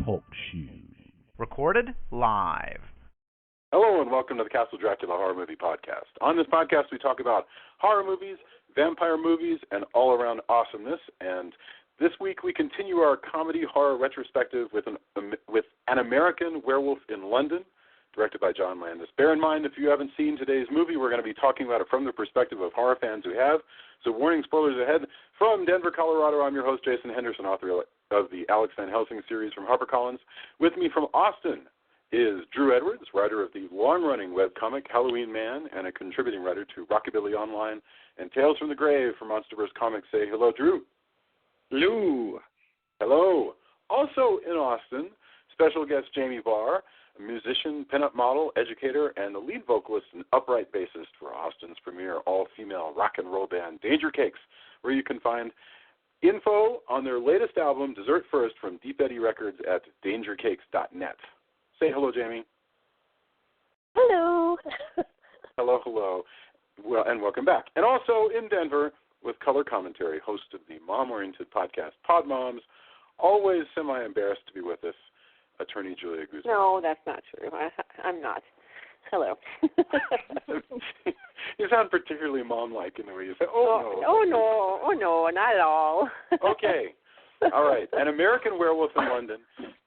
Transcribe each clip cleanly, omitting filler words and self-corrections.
Talk Show. Recorded live. Hello and welcome to the Castle Dracula Horror Movie Podcast. On this podcast we talk about horror movies, vampire movies, and all-around awesomeness. And this week we continue our comedy horror retrospective with An American Werewolf in London, directed by John Landis. Bear in mind, if you haven't seen today's movie, we're going to be talking about it from the perspective of horror fans who have. So warning, spoilers ahead. From Denver, Colorado, I'm your host, Jason Henderson, author of the Alex Van Helsing series from HarperCollins. With me from Austin is Drew Edwards, writer of the long-running webcomic Halloween Man and a contributing writer to Rockabilly Online and Tales from the Grave for Monsterverse Comics. Say hello, Drew. Hello. Hello. Also in Austin, special guest Jamie Barr, a musician, pinup model, educator, and the lead vocalist and upright bassist for Austin's premier all-female rock and roll band, Danger Cakes, where you can find info on their latest album, Dessert First, from Deep Eddy Records at dangercakes.net. Say hello, Jamie. Hello. Hello. Well, and welcome back. And also in Denver, with color commentary, host of the mom-oriented podcast, Pod Moms, always semi-embarrassed to be with us, attorney Julia Guzman. No, that's not true. I'm not. Hello. You sound particularly mom-like in the way you say, oh, no, not at all. Okay. All right. An American Werewolf in London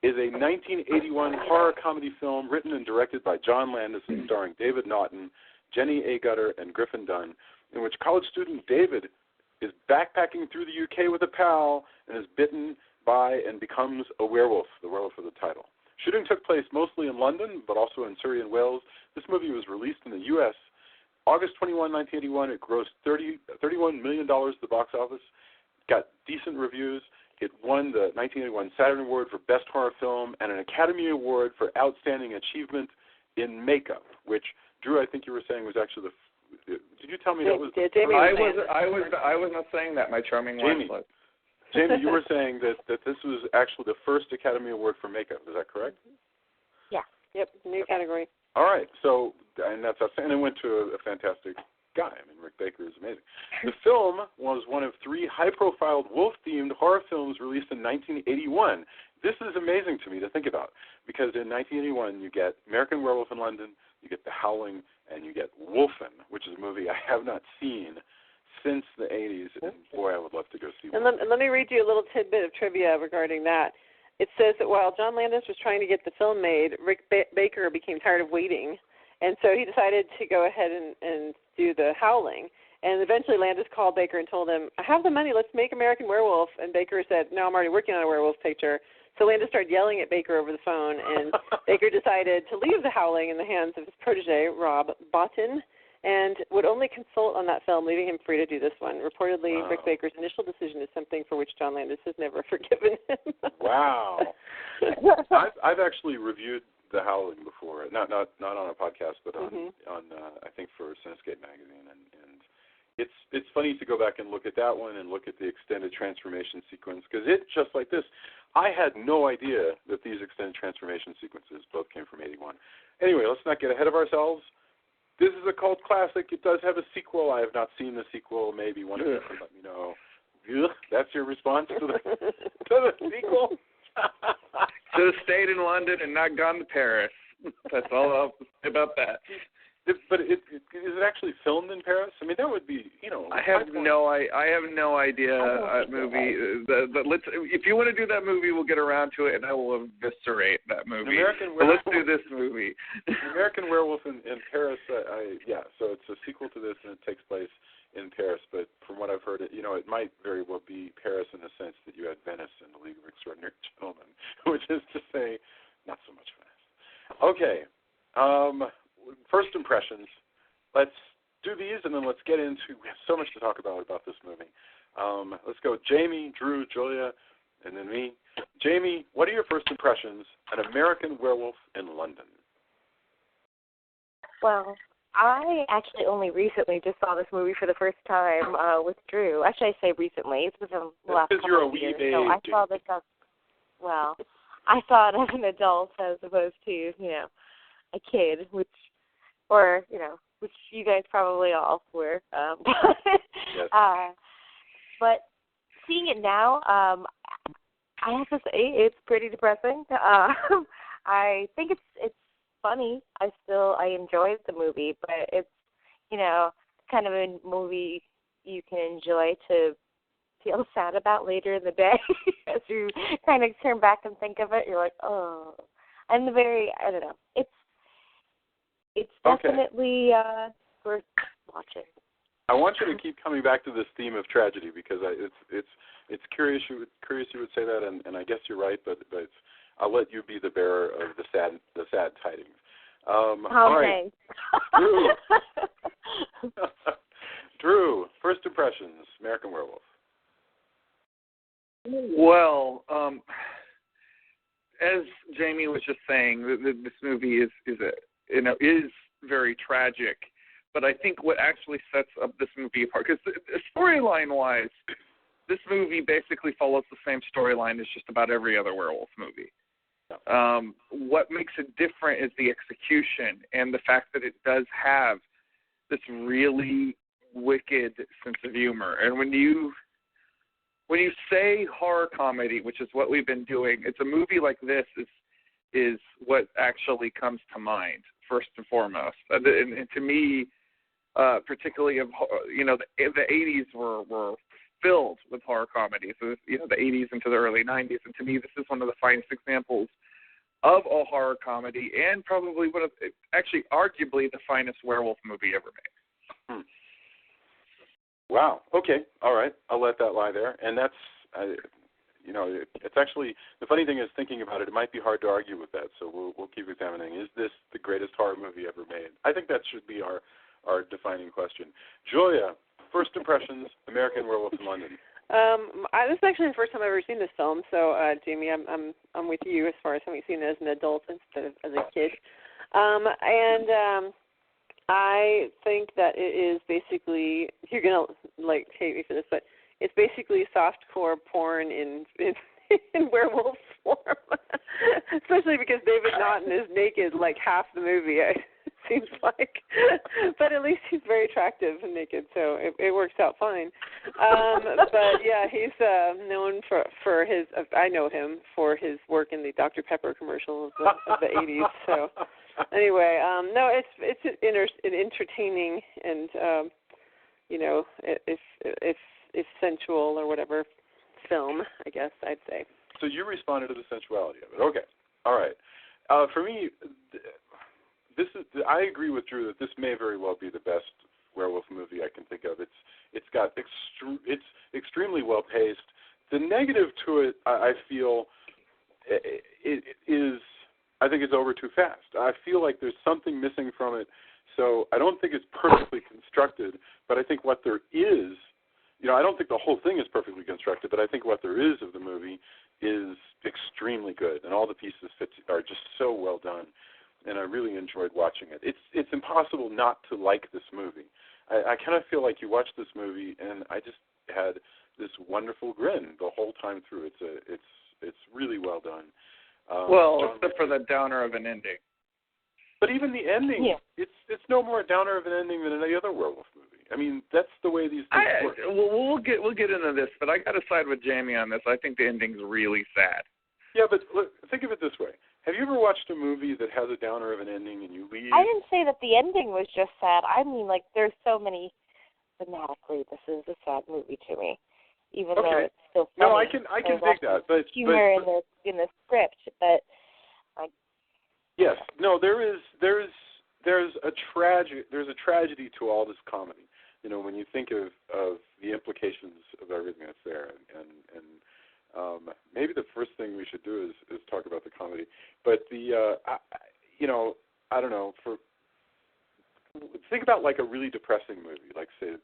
is a 1981 horror comedy film written and directed by John Landis and starring David Naughton, Jenny A. Gutter, and Griffin Dunn, in which college student David is backpacking through the UK with a pal and is bitten by and becomes a werewolf, the werewolf of the title. Shooting took place mostly in London, but also in Surrey and Wales. This movie was released in the U.S. August 21, 1981. It grossed $31 million at the box office. Got decent reviews. It won the 1981 Saturn Award for Best Horror Film and an Academy Award for Outstanding Achievement in Makeup, which, Drew, I think you were saying was actually did you tell me that was? I was not saying that. My charming wife was. Jamie, you were saying that this was actually the first Academy Award for makeup. Is that correct? Yeah. Yep. New category. All right. So, and that's and it went to a fantastic guy. I mean, Rick Baker is amazing. The film was one of 3 high-profile wolf-themed horror films released in 1981. This is amazing to me to think about because in 1981 you get American Werewolf in London, you get The Howling, and you get Wolfen, which is a movie I have not seen since the 80s, and boy, I would love to go see one. And let me read you a little tidbit of trivia regarding that. It says that while John Landis was trying to get the film made, Rick Baker became tired of waiting, and so he decided to go ahead and do The Howling. And eventually Landis called Baker and told him, I have the money, let's make American Werewolf. And Baker said, no, I'm already working on a werewolf picture. So Landis started yelling at Baker over the phone, and Baker decided to leave The Howling in the hands of his protege, Rob Bottin, and would only consult on that film, leaving him free to do this one. Reportedly, Rick Baker's initial decision is something for which John Landis has never forgiven him. Wow. I've actually reviewed The Howling before, not on a podcast, but on I think for Cinescape magazine, and it's funny to go back and look at that one and look at the extended transformation sequence because it just like this. I had no idea that these extended transformation sequences both came from 81. Anyway, let's not get ahead of ourselves. This is a cult classic. It does have a sequel. I have not seen the sequel. Maybe one of you can let me know. Ugh, that's your response to the sequel? Should have stayed in London and not gone to Paris. That's all I'll say about that. But is it actually filmed in Paris? I mean, that would be, I have no idea. Movie. If you want to do that movie, we'll get around to it, and I will eviscerate that movie. But let's do this movie. American Werewolf in Paris. So it's a sequel to this, and it takes place in Paris. But from what I've heard, it might very well be Paris in the sense that you had Venice and the League of Extraordinary Gentlemen, which is to say, not so much Venice. Okay. First impressions. Let's do these, and then let's get into. We have so much to talk about this movie. Let's go, Jamie, Drew, Julia, and then me. Jamie, what are your first impressions? An American Werewolf in London. Well, I actually only recently just saw this movie for the first time with Drew. Actually, I say recently. It's within the last couple of years. So I saw this I saw it as an adult as opposed to, a kid, which you guys probably all were. Yes. But seeing it now, I have to say it's pretty depressing. I think it's funny. I enjoyed the movie, but it's, kind of a movie you can enjoy to feel sad about later in the day. As you kind of turn back and think of it, you're like, oh. And I don't know. It's definitely worth watching. I want you to keep coming back to this theme of tragedy because it's curious you would say that, and I guess you're right, but I'll let you be the bearer of the sad tidings. All right. Drew. Drew, first impressions, American Werewolf. Well, as Jamie was just saying, this movie is very tragic. But I think what actually sets up this movie apart, because storyline-wise, this movie basically follows the same storyline as just about every other werewolf movie. What makes it different is the execution and the fact that it does have this really wicked sense of humor. And when you say horror comedy, which is what we've been doing, it's a movie like this is what actually comes to mind first and foremost. And to me, particularly of the 80s were filled with horror comedies. So, the 80s into the early 90s, and to me, this is one of the finest examples of a horror comedy, and probably arguably the finest werewolf movie ever made. Wow. Okay. All right. I'll let that lie there. And that's, it's actually, the funny thing is, thinking about it might be hard to argue with that. So we'll keep examining. Is this the greatest horror movie ever made? I think that should be our defining question. Julia, first impressions, American Werewolf in London. This is actually the first time I've ever seen this film. So, Jamie, I'm with you as far as having seen it as an adult instead of as a kid. I think that it is basically, you're gonna hate me for this, but it's basically softcore porn in werewolf form. Especially because David Naughton is naked half the movie. It seems like, but at least he's very attractive and naked, so it works out fine. But yeah, he's known for his. I know him for his work in the Dr. Pepper commercial of the 80s. So anyway, no, it's an entertaining and if sensual or whatever film, I guess I'd say. So you responded to the sensuality of it. Okay, all right. For me, I agree with Drew that this may very well be the best werewolf movie I can think of. It's extremely well paced. The negative to it, I feel, it is. I think it's over too fast. I feel like there's something missing from it. So I don't think it's perfectly constructed, but I think what there is, I don't think the whole thing is perfectly constructed, but I think what there is of the movie is extremely good, and all the pieces are just so well done. And I really enjoyed watching it. It's impossible not to like this movie. I kind of feel like you watch this movie, and I just had this wonderful grin the whole time through. It's really well done. Except for the downer of an ending. But even the ending, it's no more a downer of an ending than any other werewolf movie. I mean, that's the way these things work. We'll get into this, but I got to side with Jamie on this. I think the ending's really sad. Yeah, but look, think of it this way. Have you ever watched a movie that has a downer of an ending and you leave? I didn't say that the ending was just sad. I mean, there's so many, thematically, this is a sad movie to me, even though it's still funny. No, I can dig that. But humor in the script, but yes, no, there's a tragedy to all this comedy. When you think of the implications of everything that's there, and maybe the first thing we should do is talk about the comedy. But I don't know. Think about a really depressing movie, like say,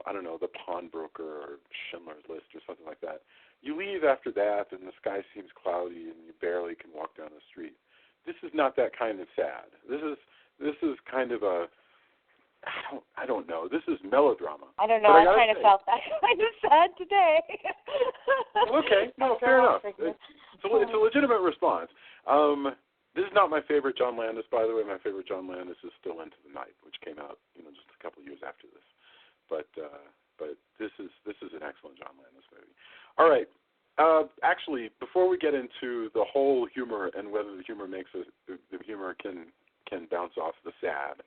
I don't know, The Pawnbroker or Schindler's List or something like that. You leave after that, and the sky seems cloudy, and you barely can walk down the street. This is not that kind of sad. This is kind of a, I don't know. This is melodrama. I don't know. I kind of felt that kind of sad today. Okay. No, fair enough. It's a legitimate response. This is not my favorite John Landis, by the way. My favorite John Landis is Still Into the Night, which came out, just a couple years after this. But this is an excellent John Landis movie. All right. Actually, before we get into the whole humor and whether the humor the humor can bounce off the sad,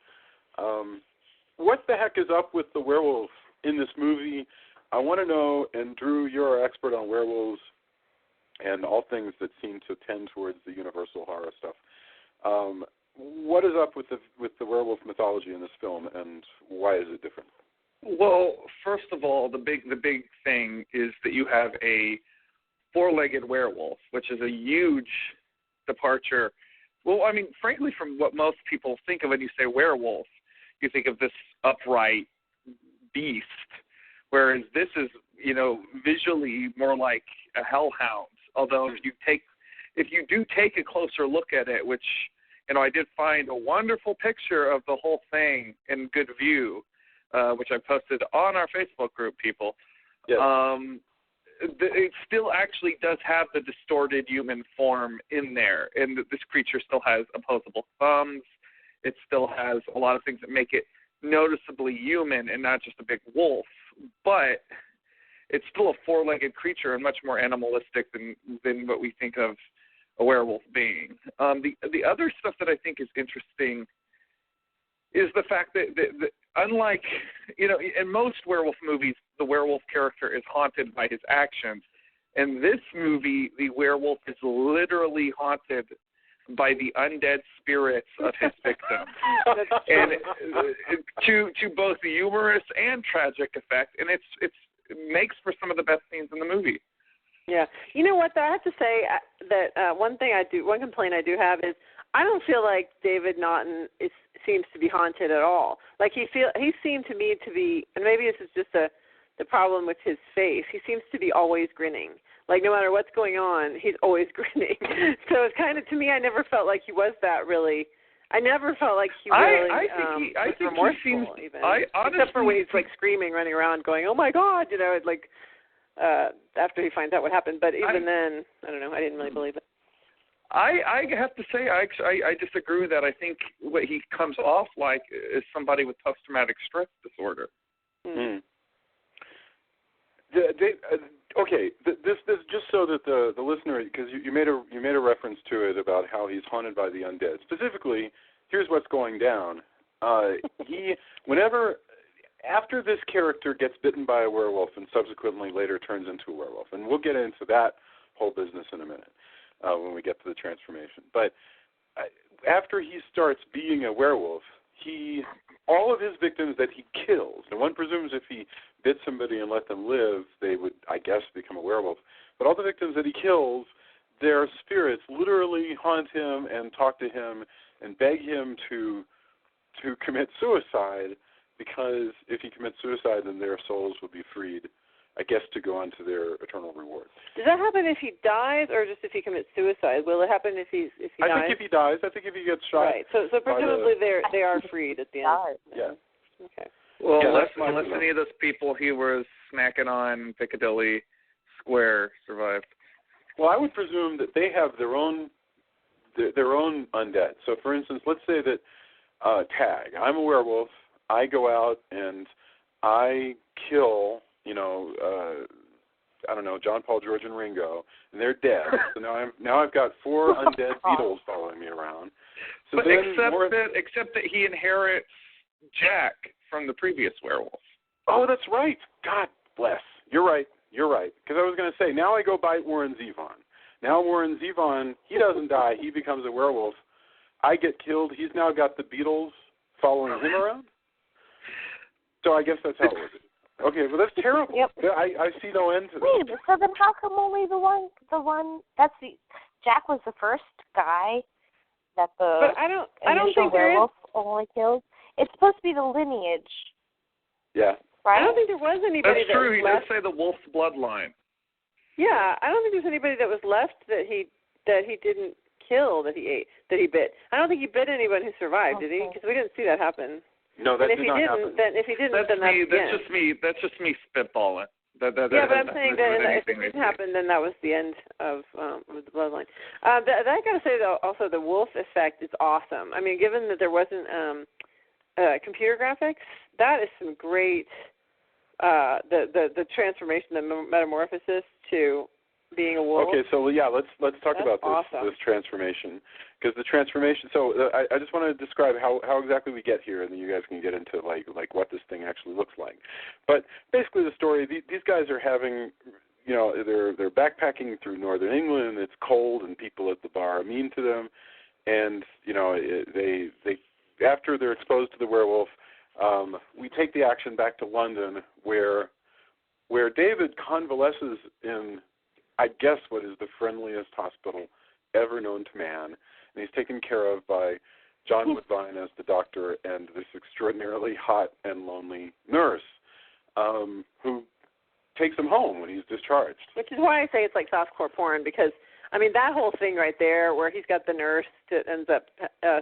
what the heck is up with the werewolf in this movie? I want to know, and Drew, you're our expert on werewolves and all things that seem to tend towards the universal horror stuff. What is up with the werewolf mythology in this film, and why is it different? Well, first of all, the big thing is that you have a four-legged werewolf, which is a huge departure. Well, I mean, frankly, from what most people think of when you say werewolf, you think of this upright beast, whereas this is, visually more like a hellhound. Although if you do take a closer look at it, which, I did find a wonderful picture of the whole thing in good view, which I posted on our Facebook group, people. Yes. It still actually does have the distorted human form in there, and this creature still has opposable thumbs. It still has a lot of things that make it noticeably human and not just a big wolf, but it's still a four-legged creature and much more animalistic than what we think of a werewolf being. The other stuff that I think is interesting is the fact that unlike, in most werewolf movies, the werewolf character is haunted by his actions. In this movie, the werewolf is literally haunted by the undead spirits of his victims. And to both the humorous and tragic effect, and it makes for some of the best scenes in the movie. Yeah. You know what, though? I have to say that one complaint I do have is I don't feel like David Naughton seems to be haunted at all. Like he seemed to me to be, and maybe this is just the problem with his face. He seems to be always grinning. Like no matter what's going on, he's always grinning. So it's kind of, to me, I never felt like he was that really. I never felt like he really I think remorseful he seems, even. honestly, except for when he's like screaming, running around, going, "Oh my God!" After he finds out what happened. But even then, I don't know. I didn't really believe it. I have to say, I disagree with that. I think what he comes off like is somebody with post-traumatic stress disorder. Mm. Okay, this just so that the listener, because you made a reference to it about how he's haunted by the undead. Specifically, here's what's going down. After this character gets bitten by a werewolf and subsequently later turns into a werewolf, and we'll get into that whole business in a minute when we get to the transformation. But after he starts being a werewolf, all of his victims that he kills, and one presumes if he bit somebody and let them live, they would, I guess, become a werewolf. But all the victims that he kills, their spirits literally haunt him and talk to him and beg him to commit suicide, because if he commits suicide, then their souls will be freed, I guess, to go on to their eternal reward. Does that happen if he dies, or just if he commits suicide? Will it happen if he dies? I think if he dies. I think if he gets shot. Right. So presumably they are freed at the end. Yeah. Okay. Well, unless any of those people he was snacking on Piccadilly Square survived. Well, I would presume that they have their own undead. So, for instance, let's say that Tag. I'm a werewolf. I go out and I kill, I don't know, John, Paul, George, and Ringo, and they're dead. So now I've got 4 undead beetles following me around. So but except that he inherits Jack from the previous werewolf. Oh, that's right. God bless. You're right. Because I was going to say, now I go bite Warren Zevon. Now Warren Zevon, he doesn't die. He becomes a werewolf. I get killed. He's now got the beetles following him around. So I guess that's how it works. Okay, well that's terrible. Yep. I see no end to this. Wait, so then how come only the one Jack was the first guy that the But I don't think werewolf only killed? It's supposed to be the lineage. Yeah. Right? I don't think there was anybody That's true. that He was left. did say the wolf's bloodline. Yeah, I don't think there's anybody that was left that he didn't kill, that he ate, that he bit. I don't think he bit anyone who survived, did he? Because we didn't see that happen. No, that did not happen. If he didn't, That's then me. that's That's just me spitballing. But I'm saying that if it didn't happen, then that was the end of the bloodline. I got to say, though, also the wolf effect is awesome. I mean, given that there wasn't computer graphics, that is some great the transformation, the metamorphosis to being a wolf. Okay, so yeah, let's talk That's about awesome. this transformation, because the transformation. So I just want to describe how exactly we get here, and then you guys can get into like what this thing actually looks like. But basically, the story: these guys are having, they're backpacking through northern England. It's cold, and people at the bar are mean to them, and they after they're exposed to the werewolf, we take the action back to London, where David convalesces in, I guess, what is the friendliest hospital ever known to man, and he's taken care of by John Woodvine as the doctor and this extraordinarily hot and lonely nurse, who takes him home when he's discharged. Which is why I say it's like softcore porn, because I mean that whole thing right there, where he's got the nurse that ends up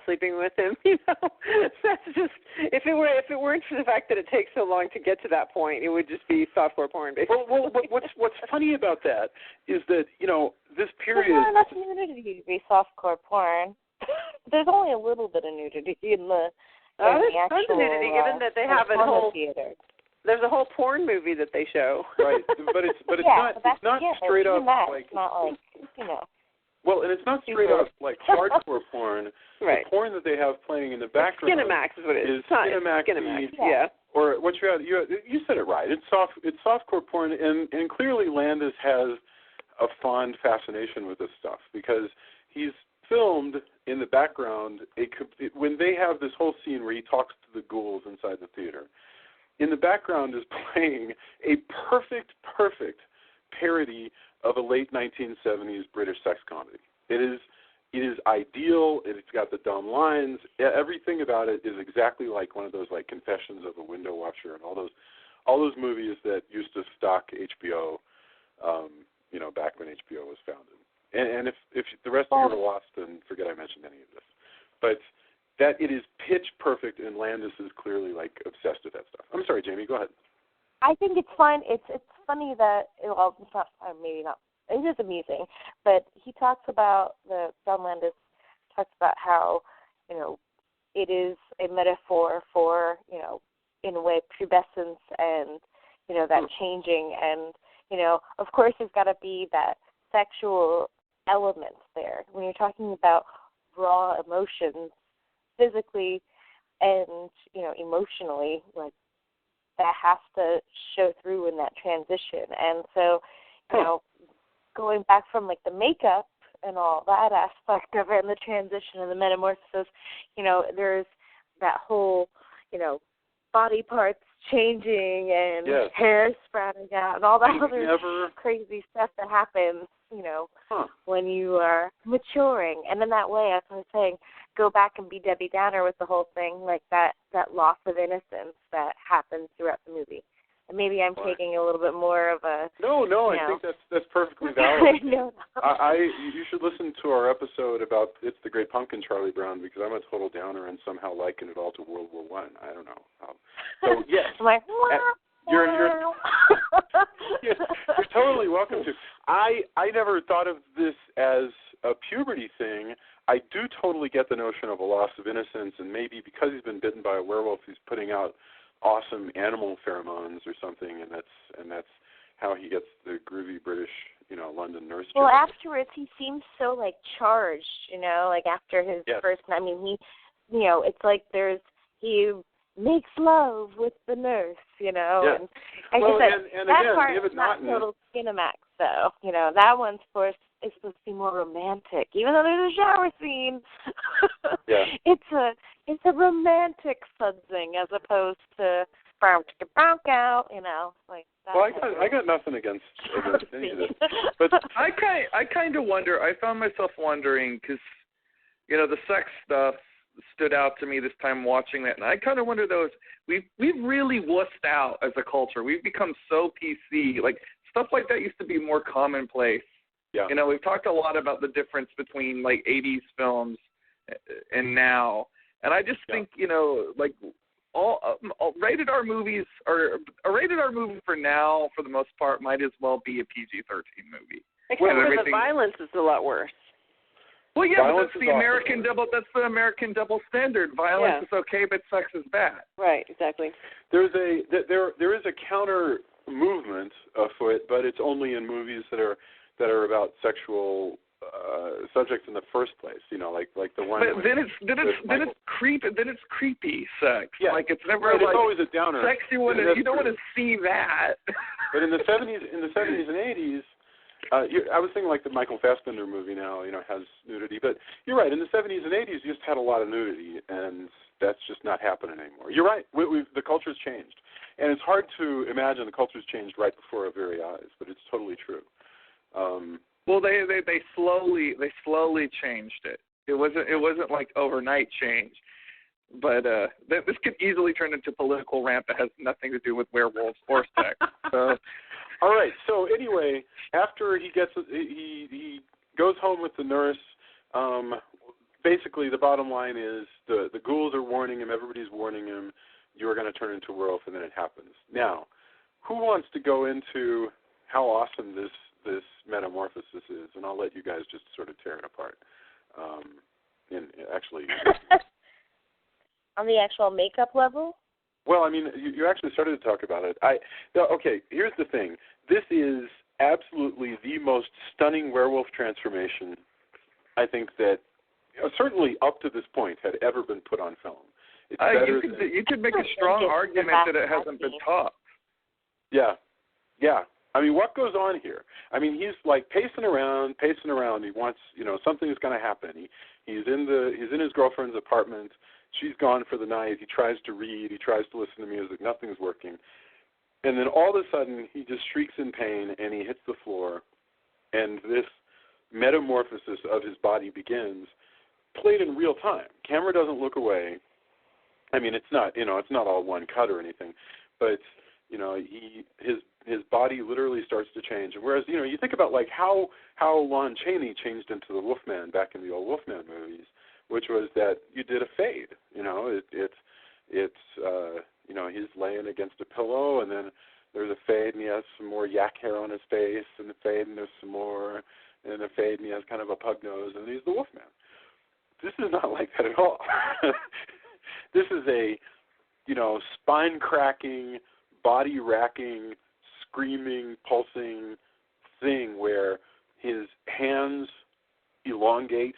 sleeping with him. That's just if it weren't for the fact that it takes so long to get to that point, it would just be softcore porn, basically. Well, what's funny about that is that this period. There's not enough nudity to be softcore porn. There's only a little bit of nudity in the there's actual tons of nudity, given that they have a whole theater. There's a whole porn movie that they show. Right, but it's not straight up like. It's not like Well, and it's not straight up like hardcore porn. Right. The porn that they have playing in the background. Skinemax is what it is. Skinemax. Yeah. Or what you said it right. It's softcore porn, and clearly Landis has a fond fascination with this stuff because he's filmed in the background when they have this whole scene where he talks to the ghouls inside the theater. In the background is playing a perfect parody of a late 1970s British sex comedy. It is ideal. It's got the dumb lines. Everything about it is exactly like one of those like Confessions of a Window Washer and all those movies that used to stock HBO, back when HBO was founded. And if the rest of you are lost, then forget I mentioned any of this. But that it is pitch perfect, and Landis is clearly like obsessed with that stuff. I'm sorry, Jamie. Go ahead. I think it's fun. It's funny that it's not maybe not. It is amusing, but he talks about John Landis talks about how it is a metaphor for in a way pubescence and that changing and of course there's got to be that sexual element there when you're talking about raw emotions physically and emotionally, like that has to show through in that transition. And so going back from like the makeup and all that aspect of it and the transition and the metamorphosis, there's that whole body parts changing and hair sprouting out and all that other crazy stuff that happens when you are maturing. And in that way, as I was saying, go back and be Debbie Downer with the whole thing, like that loss of innocence that happens throughout the movie. And maybe I'm taking a little bit more of a... No, I think that's perfectly valid. No. You should listen to our episode about It's the Great Pumpkin, Charlie Brown, because I'm a total downer and somehow liken it all to World War I. I don't know. So, yes. I'm like, You're totally welcome to. I never thought of this as a puberty thing. I do totally get the notion of a loss of innocence, and maybe because he's been bitten by a werewolf, he's putting out awesome animal pheromones or something, and that's how he gets the groovy British, London nurse. Well, afterwards he seems so like charged, like after his first. I mean, he, it's like he makes love with the nurse, and I guess that part is not total Skinemax, though. That one's is supposed to be more romantic, even though there's a shower scene. It's a romantic sudsing as opposed to out, like that. Well, I got nothing against any of this, but I kind of wonder. I found myself wondering because the sex stuff stood out to me this time watching that, and I kind of wonder we've really wussed out as a culture. We've become so PC. Like stuff like that used to be more commonplace. Yeah. We've talked a lot about the difference between like 80s films and now, and I just think like all rated R movies or a rated R movie for now, for the most part, might as well be a PG-13 movie. Except where the violence is a lot worse. Well, yeah, but that's the American double. That's the American double standard. Violence is okay, but sex is bad. Right, exactly. There is a counter movement afoot, but it's only in movies that are about sexual subjects in the first place. Like the one. But then it's creepy sex. Yeah. Like it's never right, like it's always a downer. Sex you don't want to see that. But in the 70s and 80s, I was thinking like the Michael Fassbender movie now, has nudity. But you're right. In the 70s and 80s, you just had a lot of nudity, and that's just not happening anymore. You're right. The culture's changed, and it's hard to imagine the culture's changed right before our very eyes. But it's totally true. Well, they slowly changed it. It wasn't like overnight change. But this could easily turn into a political rant that has nothing to do with werewolves or sex. So. All right. So anyway, after he goes home with the nurse. Basically, the bottom line is the ghouls are warning him. Everybody's warning him. You're going to turn into a werewolf, and then it happens. Now, who wants to go into how awesome this metamorphosis is? And I'll let you guys just sort of tear it apart. Actually. On the actual makeup level? Well, I mean, you actually started to talk about it. Okay, here's the thing. This is absolutely the most stunning werewolf transformation I think that certainly up to this point had ever been put on film. It's better you could make a strong argument that it hasn't been topped. Yeah. I mean, what goes on here? I mean, he's like pacing around. He wants, something's going to happen. He's in his girlfriend's apartment. She's gone for the night. He tries to read. He tries to listen to music. Nothing's working. And then all of a sudden, he just shrieks in pain, and he hits the floor. And this metamorphosis of his body begins, played in real time. Camera doesn't look away. I mean, it's not all one cut or anything, but his body literally starts to change. And whereas you think about like how Lon Chaney changed into the Wolfman back in the old Wolfman movies, which was that you did a fade. He's laying against a pillow, and then there's a fade, and he has some more yak hair on his face, and the fade, and there's some more, and a fade, and he has kind of a pug nose, and he's the Wolfman. This is not like that at all. This is a, spine-cracking, body-racking, screaming, pulsing thing where his hands elongate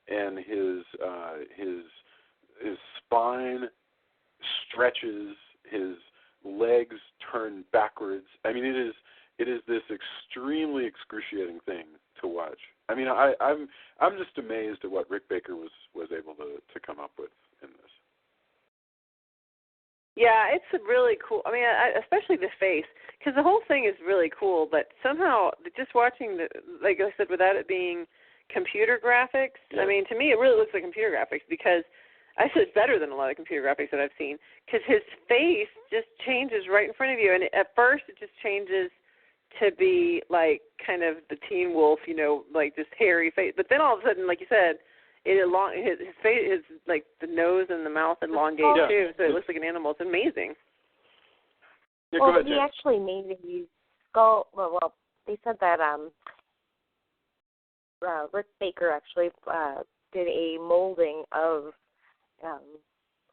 and his spine stretches, his legs turn backwards. I mean, it is this extremely excruciating thing to watch. I mean, I'm just amazed at what Rick Baker was able to come up with in this. Yeah, it's really cool. I mean, especially the face, because the whole thing is really cool. But somehow, just watching like I said, without it being computer graphics, yeah. I mean, to me, it really looks like computer graphics because I said it's better than a lot of computer graphics that I've seen. Because his face just changes right in front of you, and at first it just changes to be like kind of the Teen Wolf, like this hairy face. But then all of a sudden, like you said, his face, his like the nose and the mouth elongate too, so it looks like an animal. It's amazing. Yeah, well, go ahead, he Jen. actually made his skull. Well, they said that Rick Baker actually did a molding of.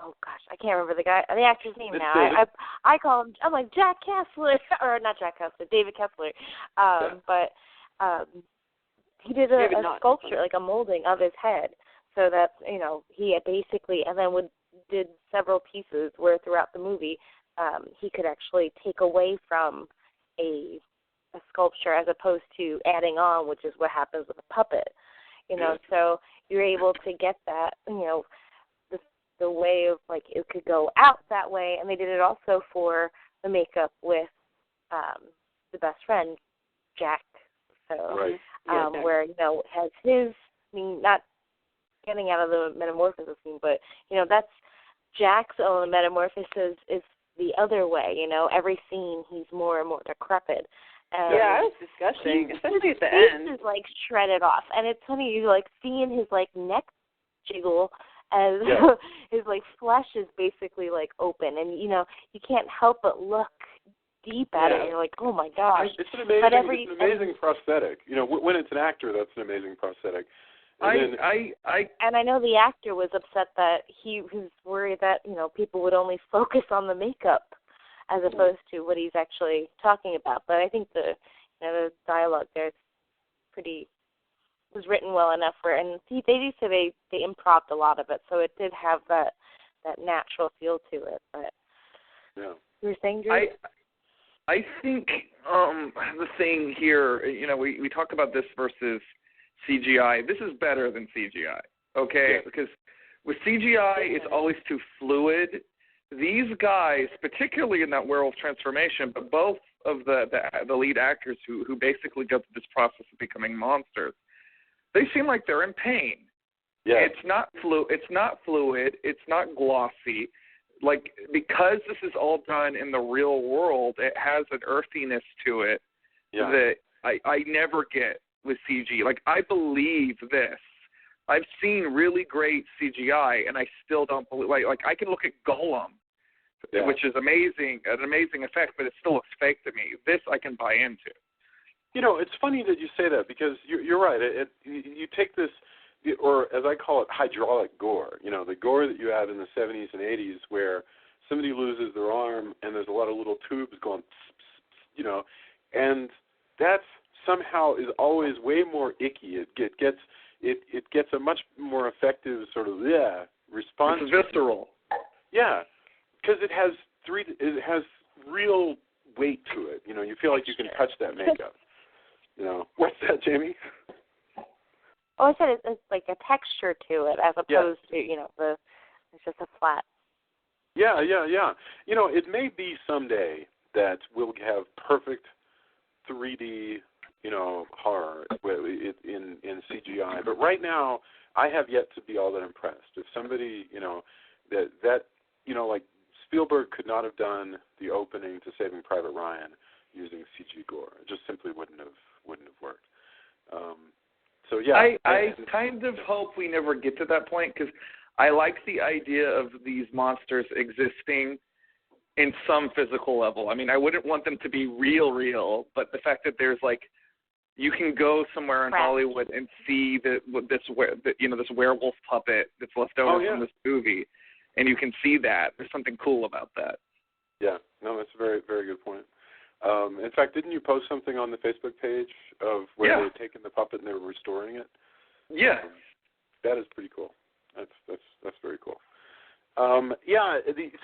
Oh gosh, I can't remember the actor's name now. I call him. I'm like Jack Kessler, or not Jack Kessler, David Kessler. But he did a sculpture, like a molding of his head, so that he had basically, and then did several pieces where throughout the movie he could actually take away from a sculpture as opposed to adding on, which is what happens with a puppet. So you're able to get that, the way of like it could go out that way, and they did it also for the makeup with the best friend Jack. So right. where has his, I mean, not getting out of the metamorphosis scene, but that's Jack's own metamorphosis is the other way. Every scene he's more and more decrepit. And it was disgusting, especially at the end. His face is like shredded off, and it's funny you like seeing his like neck jiggle as his like flesh is basically like open, and you can't help but look deep at it. You're like, oh my gosh! It's an amazing prosthetic. When it's an actor, that's an amazing prosthetic. And I know the actor was upset that he was worried that people would only focus on the makeup as opposed to what he's actually talking about. But I think the dialogue there is was written well enough for, and they do say they improv'd a lot of it, so it did have that natural feel to it. But yeah, you were saying, Drew? I think the thing here, we talk about this versus CGI. This is better than CGI, okay? Yeah. Because with CGI, it's always too fluid. These guys, particularly in that werewolf transformation, but both of the lead actors who basically go through this process of becoming monsters, they seem like they're in pain. Yeah. It's not fluid. It's not glossy. Like, because this is all done in the real world, it has an earthiness to it that I never get with CG. Like, I believe this. I've seen really great CGI, and I still don't believe. Like I can look at Gollum, which is amazing, an amazing effect, but it still looks fake to me. This I can buy into. It's funny that you say that, because you're right. You take this, or as I call it, hydraulic gore. The gore that you had in the 70s and 80s, where somebody loses their arm and there's a lot of little tubes going, and that somehow is always way more icky. It gets a much more effective sort of response. It's visceral. Yeah, because it has real weight to it. You feel like you can touch that makeup. What's that, Jamie? Oh, I said it's like a texture to it, as opposed to it's just a flat. Yeah. It may be someday that we'll have perfect 3D, horror in CGI. But right now, I have yet to be all that impressed. If somebody, like Spielberg could not have done the opening to Saving Private Ryan using CG gore. It just simply wouldn't have worked. So yeah, I kind of hope we never get to that point, because I like the idea of these monsters existing in some physical level. I mean, I wouldn't want them to be real, but the fact that there's you can go somewhere in Hollywood and see this werewolf puppet that's left over from this movie, and you can see that. There's something cool about that. Yeah, no, that's a very, very good point. In fact, didn't you post something on the Facebook page of where they had taken the puppet and they were restoring it? Yeah, that is pretty cool. That's very cool.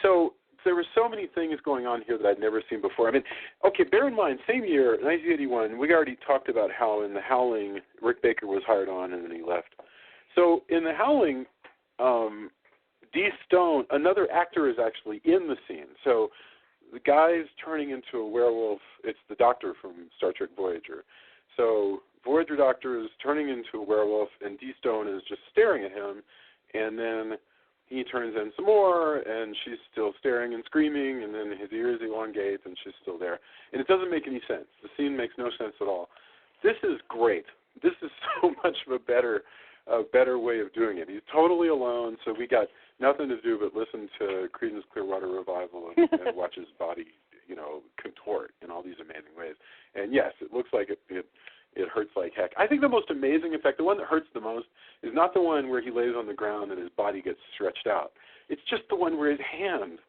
So there were so many things going on here that I'd never seen before. I mean, okay, bear in mind, same year, 1981, we already talked about how in The Howling, Rick Baker was hired on and then he left. So in The Howling, Dee Stone, another actor, is actually in the scene. So the guy's turning into a werewolf. It's the doctor from Star Trek Voyager. So Voyager doctor is turning into a werewolf, and Dee Stone is just staring at him, and then he turns in some more, and she's still staring and screaming, and then his ears elongate, and she's still there. And it doesn't make any sense. The scene makes no sense at all. This is great. This is so much of a better way of doing it. He's totally alone, so we got nothing to do but listen to Creedence Clearwater Revival and watch his body, contort in all these amazing ways. And yes, it looks like it hurts like heck. I think the most amazing effect, the one that hurts the most, is not the one where he lays on the ground and his body gets stretched out. It's just the one where his hand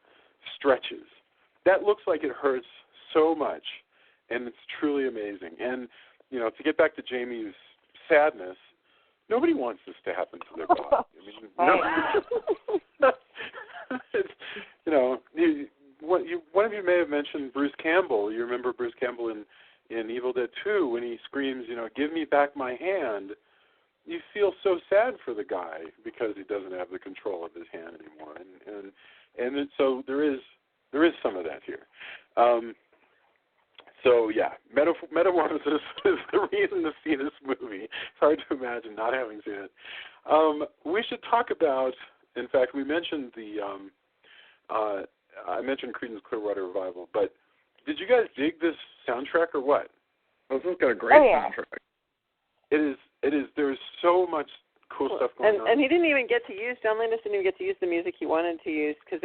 stretches. That looks like it hurts so much, and it's truly amazing. And, to get back to Jamie's sadness, nobody wants this to happen to their body. One of you may have mentioned Bruce Campbell. You remember Bruce Campbell in Evil Dead 2 when he screams, "Give me back my hand." You feel so sad for the guy because he doesn't have the control of his hand anymore, and so there is some of that here. So yeah, Metamorphosis is the reason to see this movie. It's hard to imagine not having seen it. We should talk about. In fact, we mentioned I mentioned Creedence Clearwater Revival, but did you guys dig this soundtrack or what? This has got a great soundtrack. It is. There's so much cool stuff going on. And he didn't even get to use. John Landis didn't even get to use the music he wanted to use, because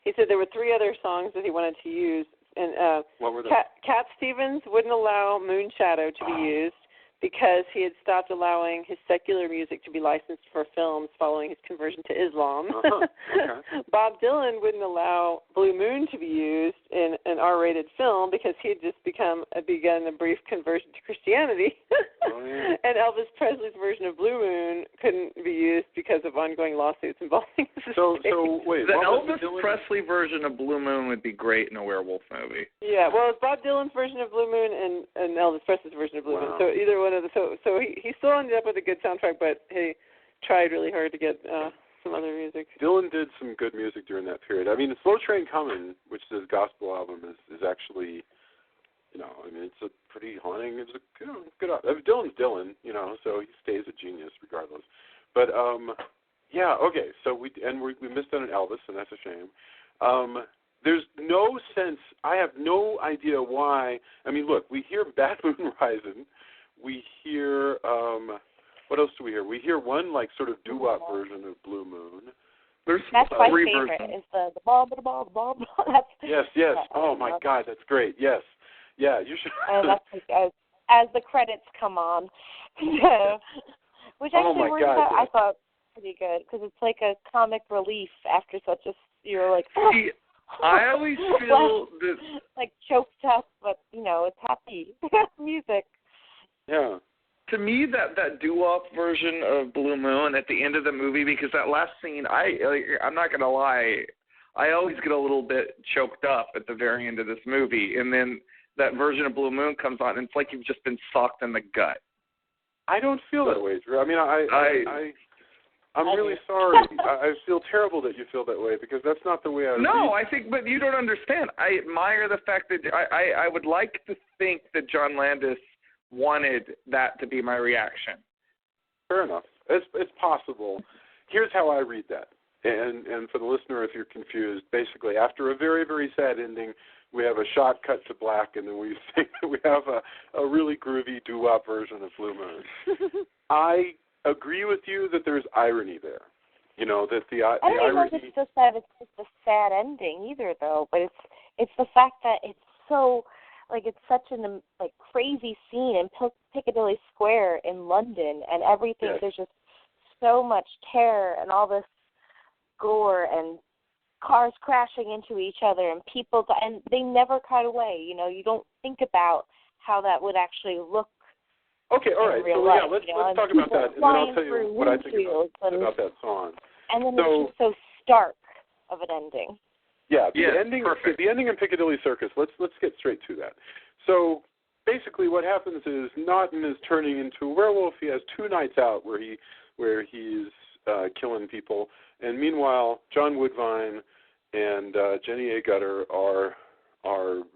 he said there were 3 other songs that he wanted to use. And what were they? Cat Stevens wouldn't allow Moonshadow to be used because he had stopped allowing his secular music to be licensed for films following his conversion to Islam. Okay. Bob Dylan wouldn't allow Blue Moon to be used in an R-rated film because he had just begun a brief conversion to Christianity. Oh, yeah. Elvis Presley's version of Blue Moon couldn't be used because of ongoing lawsuits involving the So state. wait, The what was Elvis Presley version of Blue Moon would be great in a werewolf movie. Yeah, well, it's Bob Dylan's version of Blue Moon and Elvis Presley's version of Blue Moon. So either one of the so he still ended up with a good soundtrack, but he tried really hard to get some other music. Dylan did some good music during that period. I mean, the Slow Train Coming, which is his gospel album, is actually, I mean, it's a pretty haunting. It's a good. Dylan's Dylan, so he stays a genius regardless. But yeah, okay. So we missed out on Elvis, and that's a shame. There's no sense. I have no idea why. I mean, look, we hear Bad Moon Rising. We hear. What else do we hear? We hear one sort of doo-wop version of Blue Moon. That's my three favorite. versions. Is the ball, the ball, the ball. Yes. Oh my God, that's great. Yes, yeah, you should. And that's as the credits come on, which actually worked out. I thought pretty good because it's like a comic relief after such a you're like. See, I always feel that like choked up, but it's happy music. Yeah. To me, that doo-wop version of Blue Moon at the end of the movie, because that last scene, I'm not going to lie, I always get a little bit choked up at the very end of this movie, and then that version of Blue Moon comes on, and it's like you've just been socked in the gut. I don't feel that way, Drew. I mean, I'm really sorry. I feel terrible that you feel that way, because that's not the way I read. But you don't understand. I admire the fact that I would like to think that John Landis wanted that to be my reaction. Fair enough. It's possible. Here's how I read that. And for the listener, if you're confused, basically after a very, very sad ending, we have a shot cut to black, and then we have a really groovy doo-wop version of Blue Moon. I agree with you that there's irony there. That the irony. I don't know if it's just that it's just a sad ending either, though. But it's the fact that it's so. It's such an crazy scene in Piccadilly Square in London, and everything. Yes. There's just so much terror and all this gore and cars crashing into each other and people, and they never cut away. You don't think about how that would actually look. Okay, all right. So life, let's talk about that, and then I'll tell you what I think about that song. And then it's just so stark of an ending. Yeah, the ending in Piccadilly Circus. Let's get straight to that. So basically, what happens is Naughton is turning into a werewolf. He has 2 nights out where he's killing people, and meanwhile, John Woodvine and Jenny A. Gutter are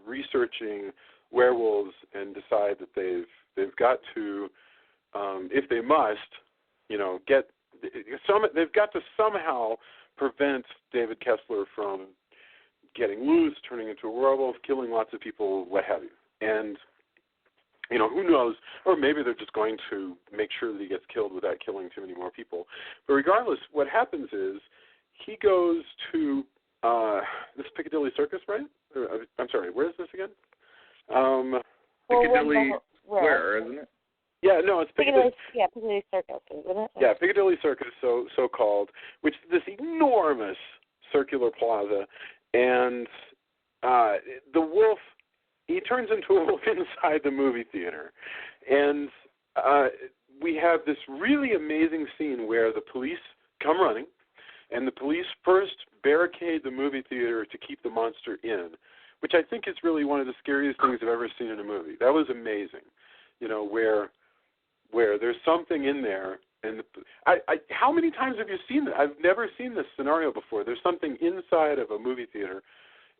researching werewolves and decide that they've got to, if they must, they've got to somehow prevent David Kessler from getting loose, turning into a werewolf, killing lots of people, what have you. And, who knows, or maybe they're just going to make sure that he gets killed without killing too many more people. But regardless, what happens is he goes to this Piccadilly Circus, right? I'm sorry, where is this again? Piccadilly Square, isn't it? Yeah, no, it's Piccadilly. Piccadilly Circus, isn't it? Yeah, Piccadilly Circus, so called, which is this enormous circular plaza. And the wolf, he turns into a wolf inside the movie theater. And we have this really amazing scene where the police come running, and the police first barricade the movie theater to keep the monster in, which I think is really one of the scariest things I've ever seen in a movie. That was amazing, where there's something in there. And how many times have you seen that? I've never seen this scenario before. There's something inside of a movie theater,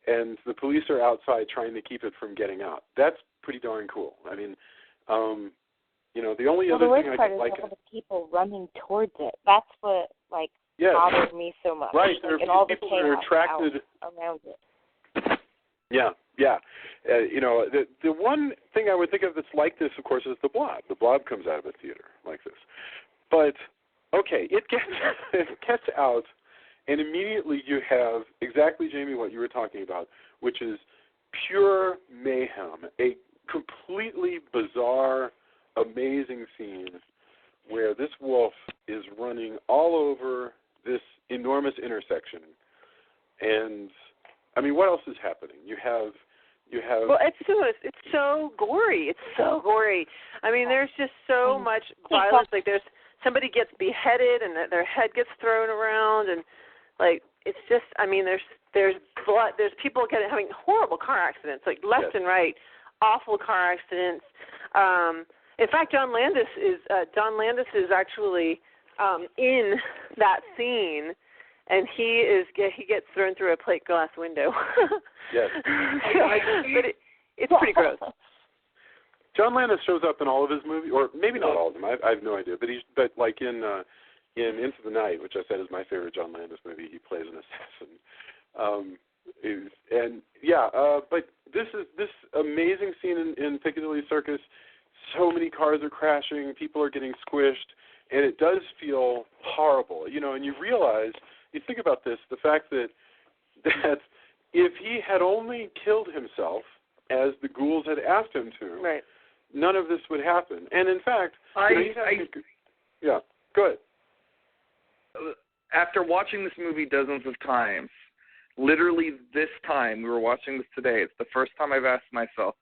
and the police are outside trying to keep it from getting out. That's pretty darn cool. I mean, the only other thing I could like all the people running towards it. That's what bothered me so much. Right, there are all people the that are attracted around it. Yeah. The one thing I would think of that's like this, of course, is the Blob. The Blob comes out of a theater like this. But, okay, it gets out, and immediately you have exactly, Jamie, what you were talking about, which is pure mayhem, a completely bizarre, amazing scene where this wolf is running all over this enormous intersection. And, I mean, what else is happening? You have You have Well, it's so gory. It's so gory. I mean, there's just so much violence. Like there's somebody gets beheaded and their head gets thrown around, and like it's just. I mean, there's blood. There's people having horrible car accidents, like left and right, awful car accidents. In fact, John Landis is actually in that scene. And he gets thrown through a plate glass window. Yes. But it's pretty gross. John Landis shows up in all of his movies, or maybe not all of them. I have no idea. But like in Into the Night, which I said is my favorite John Landis movie, he plays an assassin. But this amazing scene in Piccadilly Circus. So many cars are crashing, people are getting squished, and it does feel horrible. And you realize. You think about this, the fact that if he had only killed himself, as the ghouls had asked him to, none of this would happen. And in fact, go ahead. After watching this movie dozens of times, literally this time, we were watching this today, it's the first time I've asked myself,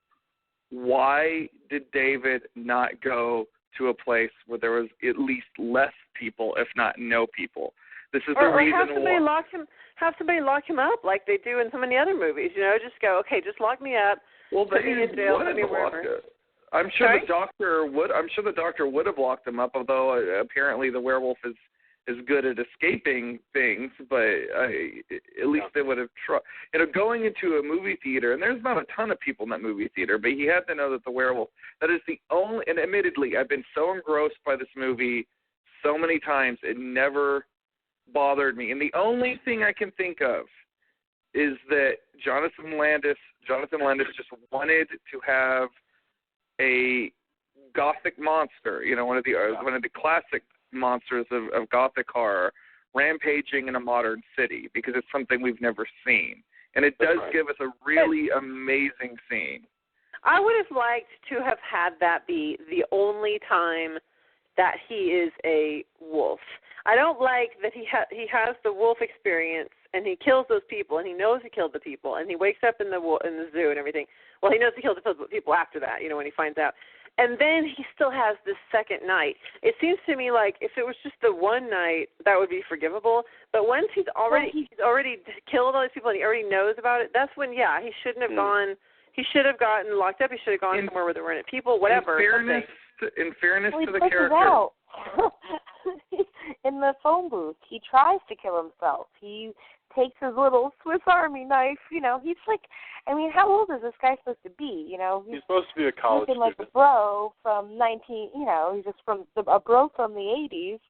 why did David not go to a place where there was at least less people, if not no people? This is the reason have somebody lock him up like they do in so many other movies. Just go, okay, just lock me up. Well, put me in jail, put me wherever. I'm sure the doctor would have locked him up. Although apparently the werewolf is good at escaping things, but at least they would have tried. Going into a movie theater, and there's not a ton of people in that movie theater, but he had to know that the werewolf. That is the only. And admittedly, I've been so engrossed by this movie so many times, it never bothered me. And the only thing I can think of is that Jonathan Landis just wanted to have a gothic monster, one of the classic monsters of gothic horror rampaging in a modern city, because it's something we've never seen. And it does give us a really amazing scene. I would have liked to have had that be the only time that he is a wolf. I don't like that he has the wolf experience and he kills those people and he knows he killed the people and he wakes up in the zoo and everything. Well, he knows he killed the people after that, when he finds out. And then he still has this second night. It seems to me like if it was just the one night, that would be forgivable. But once he's already killed all these people and he already knows about it, that's when he shouldn't have gone. He should have gotten locked up. He should have gone somewhere where there weren't people. Whatever. In fairness to the character. In the phone booth, he tries to kill himself. He takes his little Swiss Army knife. He's like, how old is this guy supposed to be? He's supposed to be a college student. Like a bro from he's just a bro from the 80s.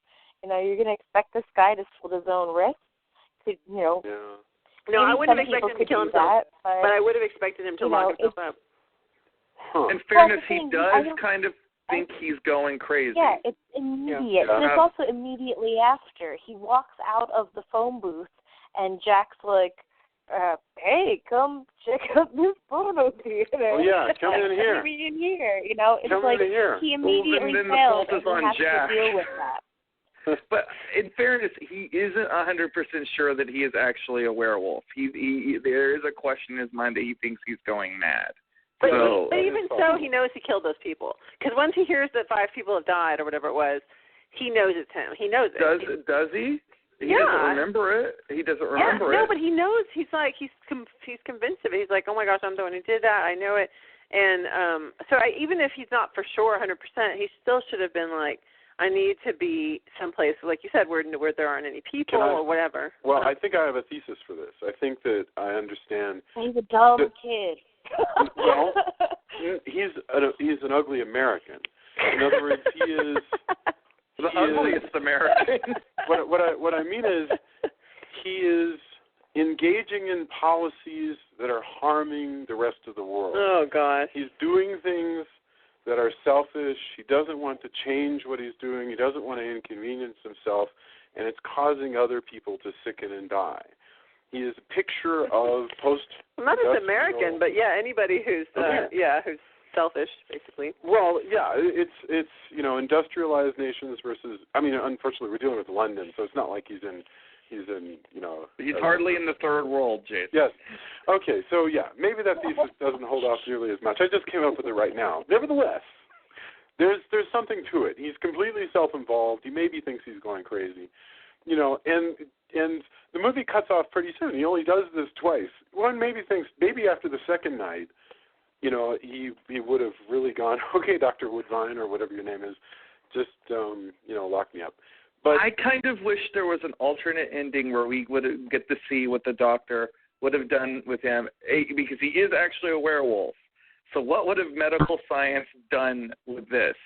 You're going to expect this guy to slit his own wrist to, No, I wouldn't have expected him to kill himself, but I would have expected him to lock himself up. In fairness, he does kind of think he's going crazy. Yeah, it's immediate. And it's also immediately after. He walks out of the phone booth, and Jack's like, hey, come check out this phono theater. Oh, yeah, come in here. Come in here. It's come like in here. He immediately then fails, the fault is on Jack. To deal with that. But in fairness, he isn't 100% sure that he is actually a werewolf. There is a question in his mind that he thinks he's going mad. But even so, he knows he killed those people. Because once he hears that 5 people have died or whatever it was, he knows it's him. He knows it. Does he? He doesn't remember it. He doesn't remember it. No, but he knows. He's convinced of it. He's like, oh my gosh, I'm the one who did that. I know it. And even if he's not for sure 100%, he still should have been like, I need to be someplace, like you said, where there aren't any people or whatever. Well, I think I have a thesis for this. I think that I understand. He's a dumb kid. Well, he's an ugly American. In other words, he is the ugliest American. What I mean is, he is engaging in policies that are harming the rest of the world. Oh gosh. He's doing things that are selfish. He doesn't want to change what he's doing. He doesn't want to inconvenience himself, and it's causing other people to sicken and die. He is a picture of not as American, but anybody who's who's selfish, basically. Well, it's industrialized nations versus. Unfortunately, we're dealing with London, so it's not like he's in he's in, He's hardly in the third world, Jason. Yes. Okay, so yeah, maybe that thesis doesn't hold off nearly as much. I just came up with it right now. Nevertheless, there's something to it. He's completely self-involved. He maybe thinks he's going crazy, and the movie cuts off pretty soon. He only does this twice. One maybe thinks maybe after the second night, he would have really gone, okay, Dr. Woodvine or whatever your name is, just lock me up. But I kind of wish there was an alternate ending where we would get to see what the doctor would have done with him, because he is actually a werewolf. So what would have medical science done with this?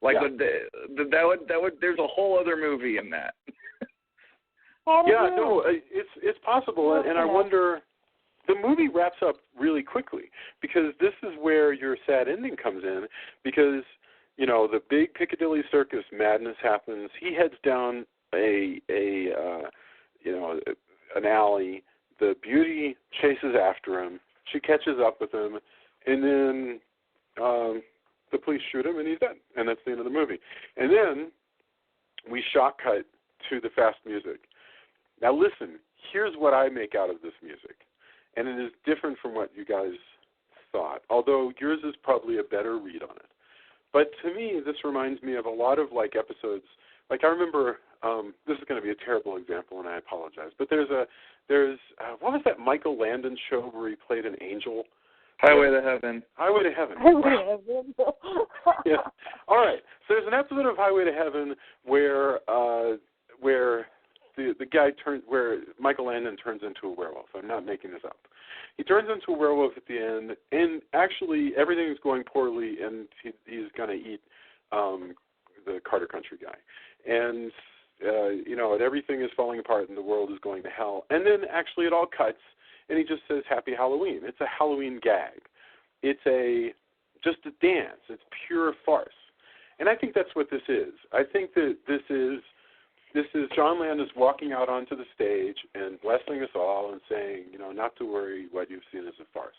Like, there's a whole other movie in that. Yeah, no, it's possible, and I wonder. The movie wraps up really quickly because this is where your sad ending comes in, because the big Piccadilly Circus madness happens. He heads down an alley. The beauty chases after him. She catches up with him, and then the police shoot him, and he's dead. And that's the end of the movie. And then we shock cut to the fast music. Now listen, here's what I make out of this music. And it is different from what you guys thought, although yours is probably a better read on it. But to me, this reminds me of a lot of episodes. Like I remember, this is going to be a terrible example, and I apologize. But there's what was that Michael Landon show where he played an angel? Highway to Heaven. Highway to Heaven. Yeah. All right. So there's an episode of Highway to Heaven where the guy where Michael Landon turns into a werewolf. I'm not making this up. He turns into a werewolf at the end, and actually everything is going poorly, and he's going to eat the Carter Country guy. And, everything is falling apart and the world is going to hell. And then actually it all cuts, and he just says, Happy Halloween. It's a Halloween gag. It's just a dance. It's pure farce. And I think that's what this is. I think that this is John Landis walking out onto the stage and blessing us all and saying, not to worry, what you've seen is a farce.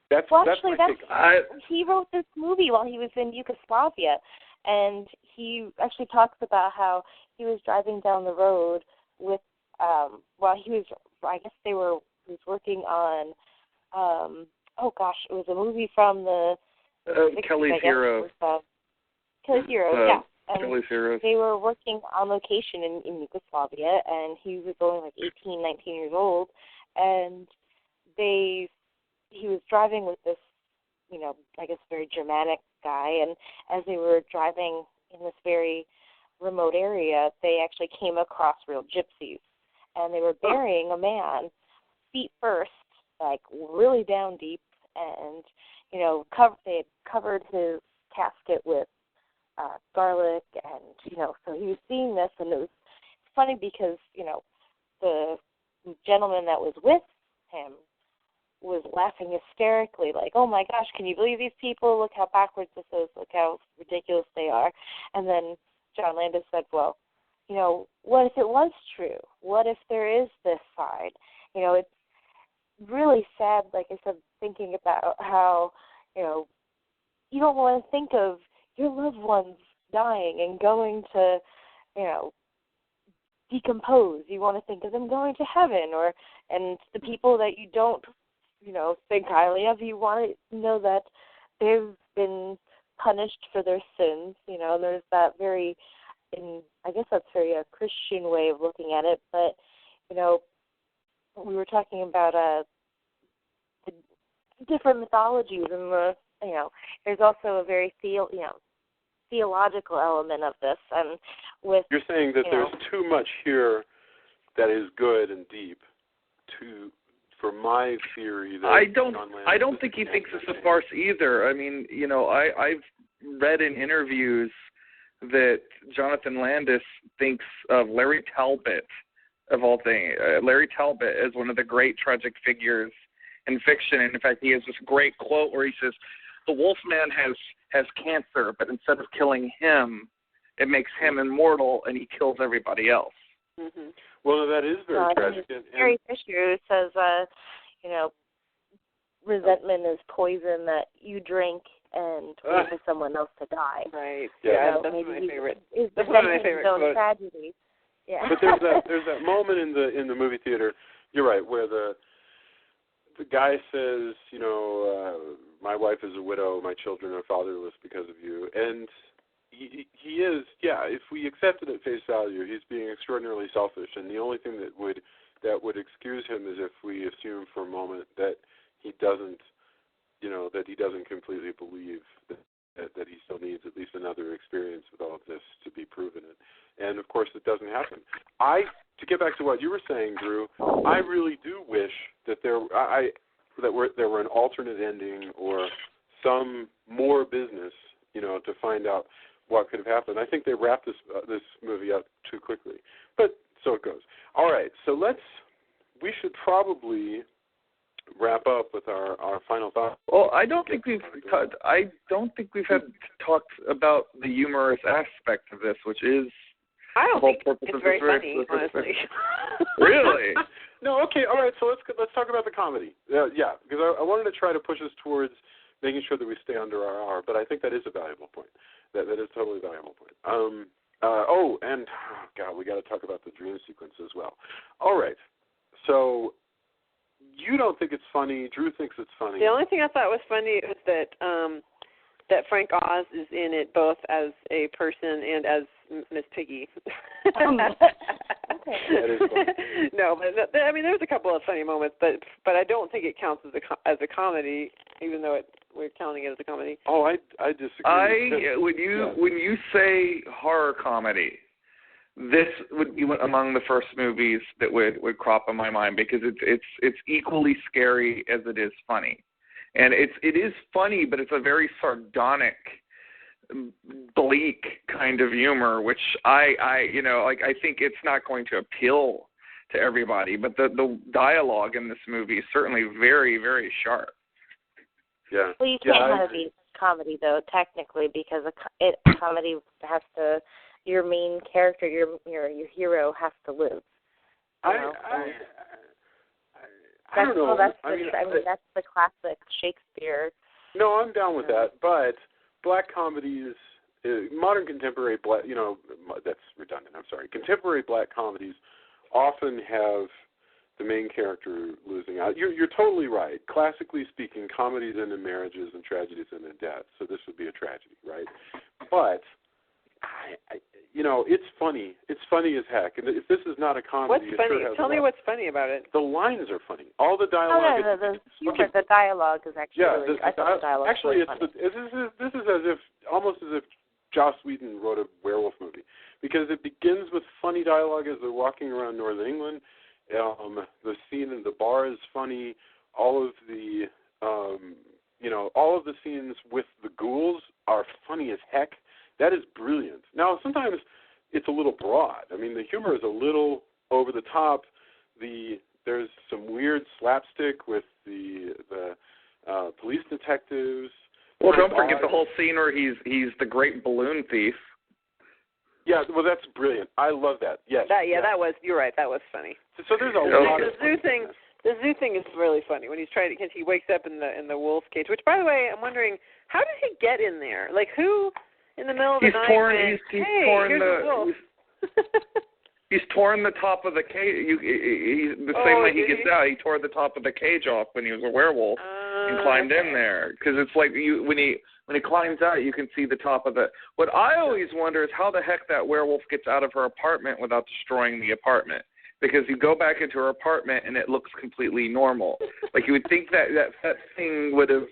That's my take on it. He wrote this movie while he was in Yugoslavia, and he actually talks about how he was driving down the road with, while he was, he was working on, it was a movie from the Kelly's Hero. Kelly's Hero, yeah. And Kelly's Heroes. They were working on location in Yugoslavia, and he was only 18, 19 years old, and he was driving with this, very Germanic guy, and as they were driving in this very remote area, they actually came across real gypsies, and they were burying a man feet first, really down deep, and, they had covered his casket with garlic, and so he was seeing this, and it was funny because the gentleman that was with him was laughing hysterically, like, oh my gosh, can you believe these people? Look how backwards this is. Look how ridiculous they are. And then John Landis said, well, what if it was true? What if there is this side? It's really sad, like I said, thinking about how you don't want to think of your loved ones dying and going to, decompose. You want to think of them going to heaven, and the people that you don't, think highly of, you want to know that they've been punished for their sins. There's that I guess that's very a Christian way of looking at it, but, we were talking about the different mythologies, and there's also a very theological element of this, and with you're saying that there's too much here that is good and deep for my theory that I don't think he thinks it's a farce either. I mean, I've read in interviews that Jonathan Landis thinks of Larry Talbot, of all things, Larry Talbot as one of the great tragic figures in fiction, and in fact he has this great quote where he says, the Wolfman has cancer, but instead of killing him, it makes him immortal, and he kills everybody else. Mm-hmm. Well, that is very tragic. Gary Fisher says, resentment is poison that you drink and wait for someone else to die. Right. Yeah, that's my favorite. That's one of my favorite quotes. Tragedy. Yeah. But there's that moment in the movie theater. You're right, where the guy says, my wife is a widow, my children are fatherless because of you, and he is, if we accept it at face value, he's being extraordinarily selfish, and the only thing that would excuse him is if we assume for a moment that he doesn't completely believe that he still needs at least another experience with all of this to be proven it. And of course it doesn't happen. To get back to what you were saying, Drew, I really do wish that there were an alternate ending or some more business, to find out what could have happened. I think they wrapped this movie up too quickly. But so it goes. All right, so we should probably wrap up with our final thoughts. Well, I don't think we've had talked about the humorous aspect of this, which is I don't the whole think purpose it's of very this funny, honestly. Really? No, okay, all right. So let's talk about the comedy. Yeah, because I wanted to try to push us towards making sure that we stay under our hour, but I think that is a valuable point. That is totally a valuable point. We got to talk about the dream sequence as well. All right. So you don't think it's funny. Drew thinks it's funny. The only thing I thought was funny was that Frank Oz is in it both as a person and as Miss Piggy. Okay. That is funny. No, but there's a couple of funny moments, but I don't think it counts as a comedy, even though we're counting it as a comedy. Oh, I disagree. When you say horror comedy, this would be among the first movies that would crop in my mind, because it's equally scary as it is funny, and it is funny, but it's a very sardonic, bleak kind of humor, which I think it's not going to appeal to everybody, but the dialogue in this movie is certainly very, very sharp. Yeah. Well, you can't have it be comedy, though, technically, because a comedy has to, your main character, your hero has to live. I don't know. That's the classic Shakespeare. No, I'm down with that, but black comedies, modern contemporary black, that's redundant, I'm sorry. Contemporary black comedies often have the main character losing out. You're totally right. Classically speaking, comedies end in marriages and tragedies end in death, so this would be a tragedy, right? But, it's funny. It's funny as heck. And if this is not a comedy, what's funny? Tell me what's funny about it. The lines are funny. All the dialogue. The dialogue is actually really. I thought the dialogue actually, was funny. This is almost as if Joss Whedon wrote a werewolf movie, because it begins with funny dialogue as they're walking around Northern England. The scene in the bar is funny. All of the scenes with the ghouls are funny as heck. That is brilliant. Now, sometimes it's a little broad. I mean, the humor is a little over the top. There's some weird slapstick with the police detectives. Well, don't forget the whole scene where he's the great balloon thief. Yeah, well, that's brilliant. I love that. Yes. That was. You're right. That was funny. So there's a lot of the zoo thing is really funny when he's trying to, because he wakes up in the wolf cage. Which, by the way, I'm wondering, how did he get in there? Like, who in the middle of the night? He's torn the top of the cage. Same way he gets out, he tore the top of the cage off when he was a werewolf and climbed in there. Because it's like when he climbs out, you can see the top of the. What I always wonder is how the heck that werewolf gets out of her apartment without destroying the apartment. Because you go back into her apartment and it looks completely normal. Like you would think that thing would have,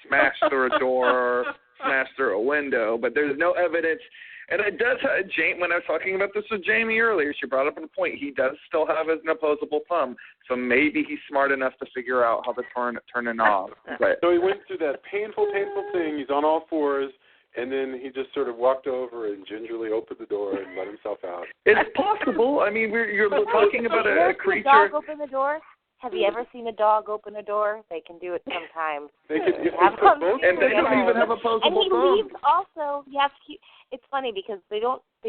smashed through a door or smashed through a window, but there's no evidence. And it does have, when I was talking about this with Jamie earlier, she brought up a point. He does still have an opposable thumb, so maybe he's smart enough to figure out how to turn it off. But so he went through that painful thing. He's on all fours, and then he just sort of walked over and gingerly opened the door and let himself out. It's possible. I mean, you're talking about a creature. A dog open the door? Have you ever seen a dog open a door? They can do it sometimes. They can. And they don't even have opposable thumbs. And he leaves also. You have to keep. It's funny because they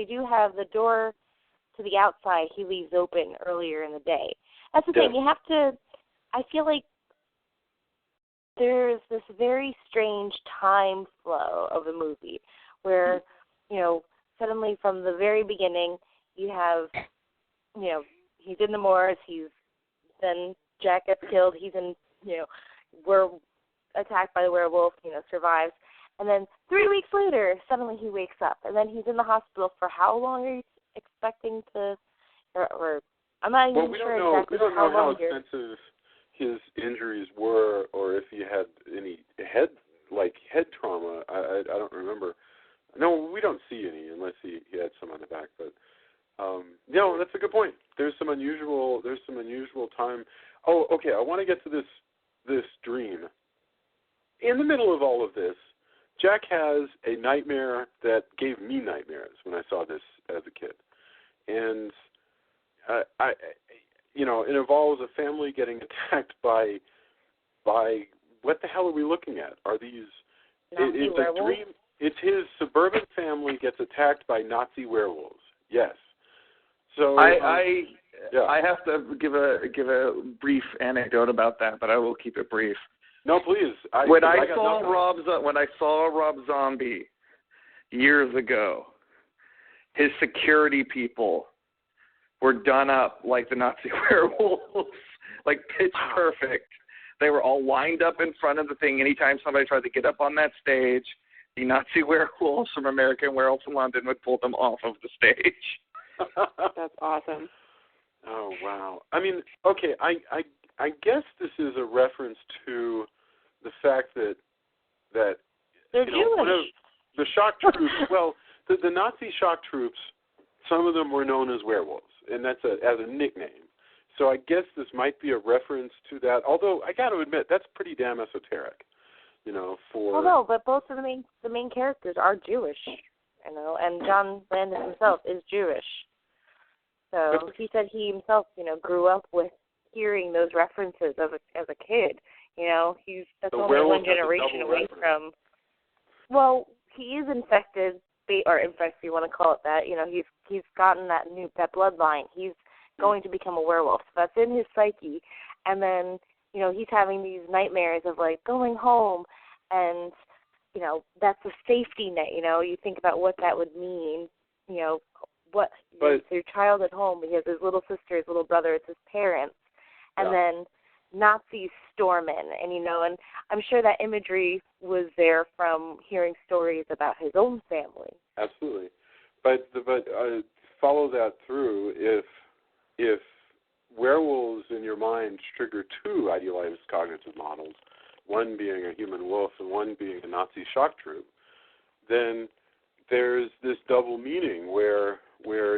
do have the door to the outside. He leaves open earlier in the day. That's the thing. You have to. I feel like there's this very strange time flow of the movie where, suddenly from the very beginning, you have, he's in the moors. Then Jack gets killed. He's in, we're attacked by the werewolf. Survives. And then 3 weeks later, suddenly he wakes up, and then he's in the hospital for how long are you expecting to, or I'm not even sure exactly how long. We don't know how extensive his injuries were, or if he had any head trauma. I don't remember. No, we don't see any unless he had some on the back. But no, that's a good point. There's some unusual time. Oh, okay. I want to get to this dream. In the middle of all of this, Jack has a nightmare that gave me nightmares when I saw this as a kid, and it involves a family getting attacked by what the hell are we looking at? Are these? It's a dream. It's his suburban family gets attacked by Nazi werewolves. Yes. So I have to give a brief anecdote about that, but I will keep it brief. No, please. When I saw Rob Zombie years ago, his security people were done up like the Nazi werewolves, like pitch perfect. They were all lined up in front of the thing. Anytime somebody tried to get up on that stage, the Nazi werewolves from American Werewolf in London would pull them off of the stage. That's awesome. Oh, wow. I mean, okay, I guess this is a reference to the fact that they're Jewish. The shock troops, well, the Nazi shock troops, some of them were known as werewolves, and that's as a nickname. So I guess this might be a reference to that, although I got to admit, that's pretty damn esoteric, Well, no, but both of the main characters are Jewish, and John Landis himself is Jewish. So he said he himself, grew up with hearing those references as a kid. That's only one generation away from. Well, he is infected, or infected, if you want to call it that. He's gotten that bloodline. He's going to become a werewolf. So that's in his psyche, and then he's having these nightmares of like going home, and that's a safety net. You think about what that would mean. It's your child at home. He has his little sister, his little brother, it's his parents, and then Nazis storm in, and I'm sure that imagery was there from hearing stories about his own family. Absolutely, but follow that through. If werewolves in your mind trigger two idealized cognitive models, one being a human wolf and one being a Nazi shock troop, then there's this double meaning where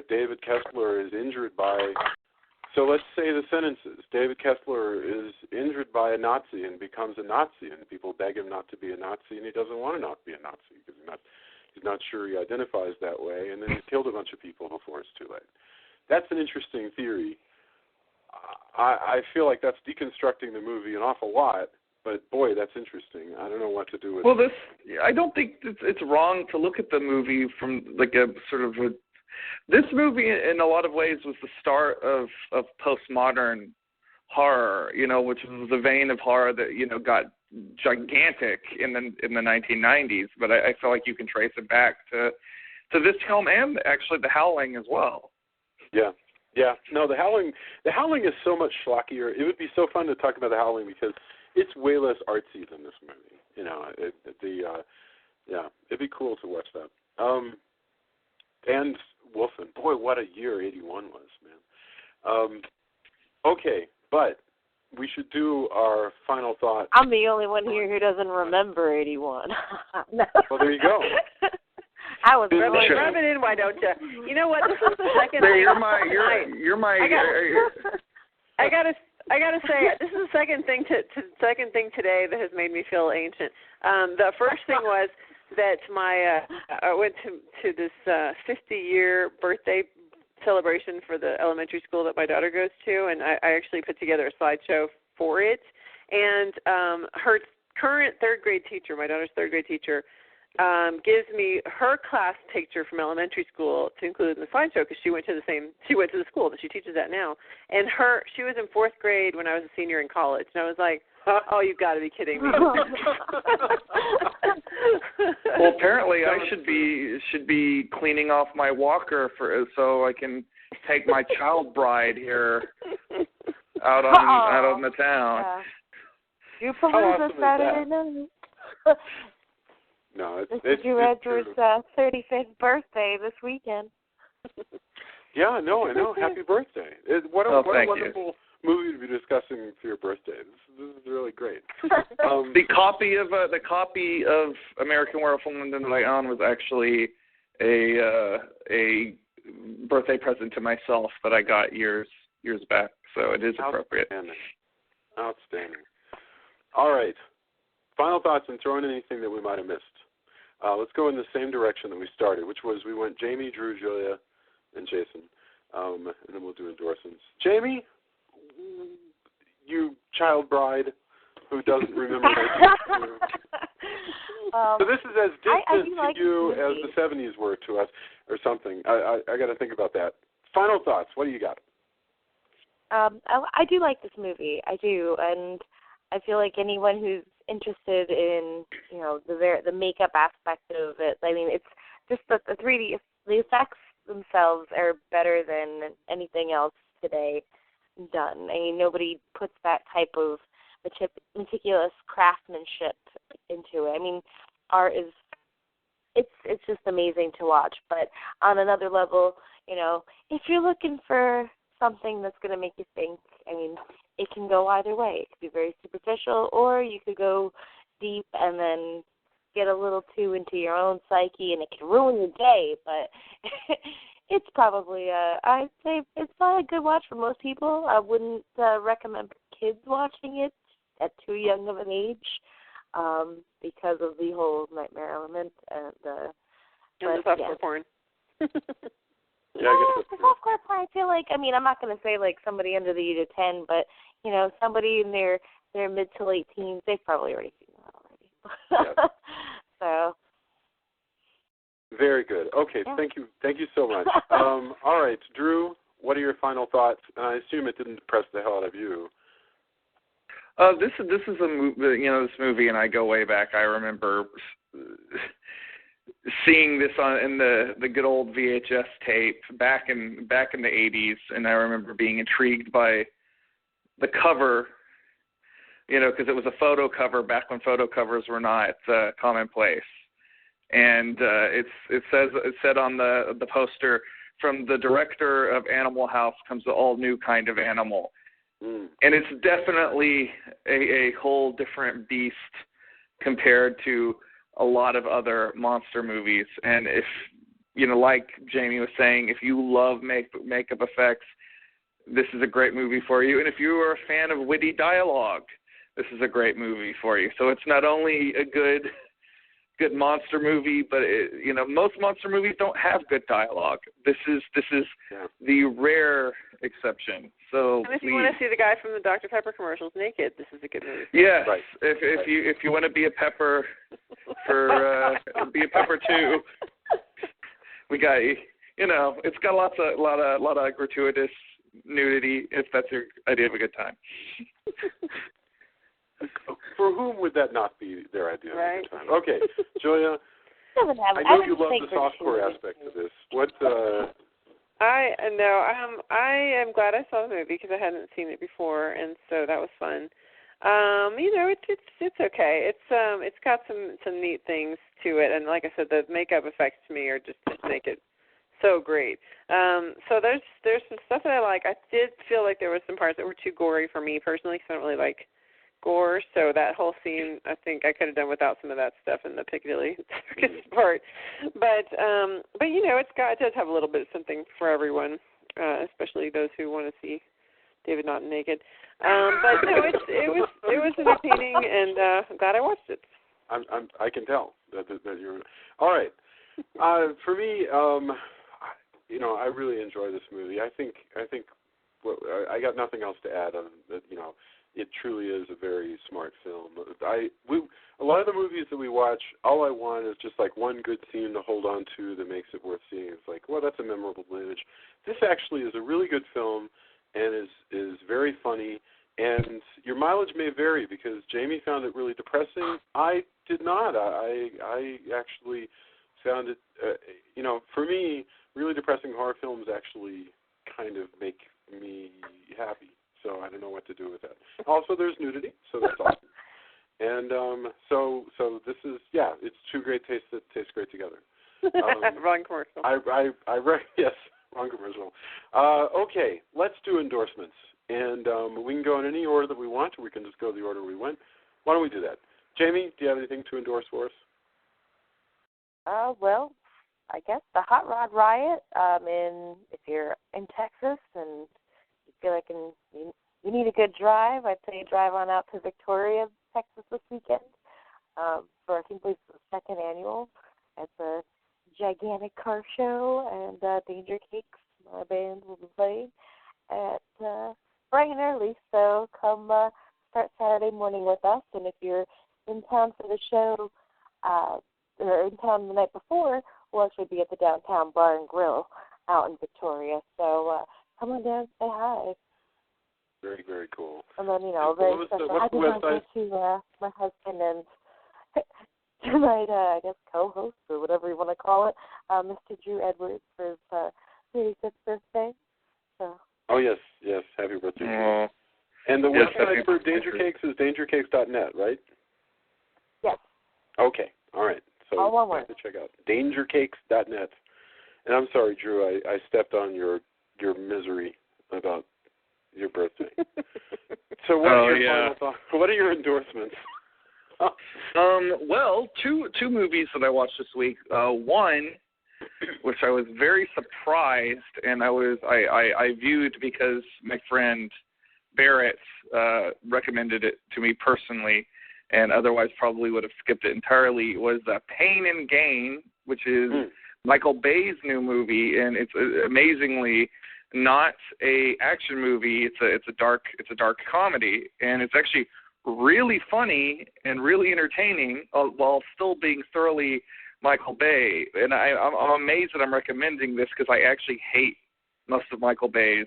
David Kessler is injured by. So let's say the sentences. David Kessler is injured by a Nazi and becomes a Nazi, and people beg him not to be a Nazi, and he doesn't want to not be a Nazi because he's not sure he identifies that way, and then he's killed a bunch of people before it's too late. That's an interesting theory. I feel like that's deconstructing the movie an awful lot, but boy, that's interesting. I don't know what to do with it. I don't think it's wrong to look at the movie from like a sort of a. This movie, in a lot of ways, was the start of postmodern horror, which was the vein of horror that got gigantic in the 1990s. But I feel like you can trace it back to this film and actually The Howling as well. Yeah. No, The Howling is so much schlockier. It would be so fun to talk about The Howling because it's way less artsy than this movie. It'd be cool to watch that. And Wolfen, boy, what a year 81 was, man. Okay, but we should do our final thought. I'm the only one here who doesn't remember 81. No. Well, there you go. I was rub it in, why don't you? You know what? This is the second. You're my. I gotta say, this is the second thing today that has made me feel ancient. The first thing was that I went to this 50-year birthday celebration for the elementary school that my daughter goes to, and I actually put together a slideshow for it. And her current third grade teacher, my daughter's third grade teacher, gives me her class picture from elementary school to include in the slideshow because she went to the school that she teaches at now. And she was in fourth grade when I was a senior in college. And I was like, Oh, you've got to be kidding me. Well, apparently I should be cleaning off my walker so I can take my child bride here out on the town. You Palooza Saturday night. No, this is your Edward's 35th birthday this weekend. Yeah, no, I know. Happy birthday! What a wonderful movie to be discussing for your birthday. This is really great. The copy of American Werewolf in London that I own was actually a birthday present to myself that I got years back, so it is appropriate. Outstanding. All right. Final thoughts and throw in anything that we might have missed. Let's go in the same direction that we started, which was we went Jamie, Drew, Julia, and Jason, and then we'll do endorsements. Jamie, you child bride who doesn't remember so this is as distant to you as the 70s were to us, or something. I got to think about that. Final thoughts. What do you got? I do like this movie. I do, and I feel like anyone who's interested in, the makeup aspect of it. I mean, it's just the 3D, the effects themselves are better than anything else today done. I mean, nobody puts that type of meticulous craftsmanship into it. I mean, art is, it's just amazing to watch. But on another level, if you're looking for something that's going to make you think, I mean, it can go either way. It could be very superficial, or you could go deep and then get a little too into your own psyche, and it can ruin your day. But it's probably, I'd say it's not a good watch for most people. I wouldn't recommend kids watching it at too young of an age because of the whole nightmare element and the softcore porn. Yeah, I guess the softcore part, I feel like, I mean, I'm not going to say like somebody under the age of 10, but, somebody in their mid to late teens, they've probably already seen that already. Yeah. So. Very good. Okay, yeah. Thank you so much. All right, Drew, what are your final thoughts? And I assume it didn't depress the hell out of you. This is a movie, this movie, and I go way back. I remember seeing this in the good old VHS tape back in the 80s, and I remember being intrigued by the cover, because it was a photo cover back when photo covers were not commonplace. And it said on the poster, from the director of Animal House comes the all new kind of animal. And it's definitely a whole different beast compared to a lot of other monster movies. And if, like Jamie was saying, if you love makeup effects, this is a great movie for you. And if you are a fan of witty dialogue, this is a great movie for you. So it's not only a good monster movie, but most monster movies don't have good dialogue. This is the rare exception. So and if you want to see the guy from the Dr. Pepper commercials naked, this is a good movie. Yes, right. If you want to be a pepper for be a pepper too, we got it's got a lot of gratuitous nudity if that's your idea of a good time. For whom would that not be their idea of a good time? Okay, Julia, I know you love the softcore aspect of this. What? I am glad I saw the movie because I hadn't seen it before, and so that was fun. It's okay. It's got some neat things to it, and like I said, the makeup effects to me are just make it so great. So there's some stuff that I like. I did feel like there was some parts that were too gory for me personally, because I don't really like gore. So that whole scene, I think I could have done without some of that stuff in the Piccadilly Circus part. But it does have a little bit of something for everyone, especially those who want to see David Naughton naked. But no, it was entertaining, and I'm glad I watched it. I can tell that you're all right. For me, I really enjoy this movie. I think I got nothing else to add other than that. It truly is a very smart film. A lot of the movies that we watch, all I want is just like one good scene to hold on to that makes it worth seeing. It's like, well, that's a memorable image. This actually is a really good film and is very funny And your mileage may vary because Jamie found it really depressing. I did not. I actually found it, for me, really depressing horror films actually kind of make me happy. So I don't know what to do with that. Also, there's nudity, so that's awesome. And so this is, it's two great tastes that taste great together. Wrong commercial. Yes, wrong commercial. Okay, let's do endorsements. And we can go in any order that we want, or we can just go the order we went. Why don't we do that? Jamie, do you have anything to endorse for us? Well, I guess the Hot Rod Riot. If you're in Texas and you feel like you need a good drive, I'd say drive on out to Victoria, Texas this weekend for I think it's the second annual. It's a gigantic car show, and Danger Cakes, my band, will be playing at bright and early. So come start Saturday morning with us, and if you're in town for the show or in town the night before, we'll actually be at the Downtown Bar and Grill out in Victoria. So come on down and say hi. Very, very cool. And then, very special. I just want to to my husband and tonight, I guess, co-host or whatever you want to call it, Mr. Drew Edwards for his 35th birthday. So. Oh, yes. Happy birthday. Aww. And the website for Danger Cakes is dangercakes.net, right? Yes. Okay. All right. So all one word. To check out dangercakes.net. And I'm sorry, Drew, I stepped on your misery about your birthday. So what are your final thoughts? What are your endorsements? Well, two movies that I watched this week. One, which I was very surprised, and I viewed because my friend Barrett recommended it to me personally, and otherwise probably would have skipped it entirely, was Pain and Gain, which is Michael Bay's new movie, and it's amazingly not a action movie. It's a dark comedy, and it's actually really funny and really entertaining while still being thoroughly Michael Bay. And I'm amazed that I'm recommending this because I actually hate most of Michael Bay's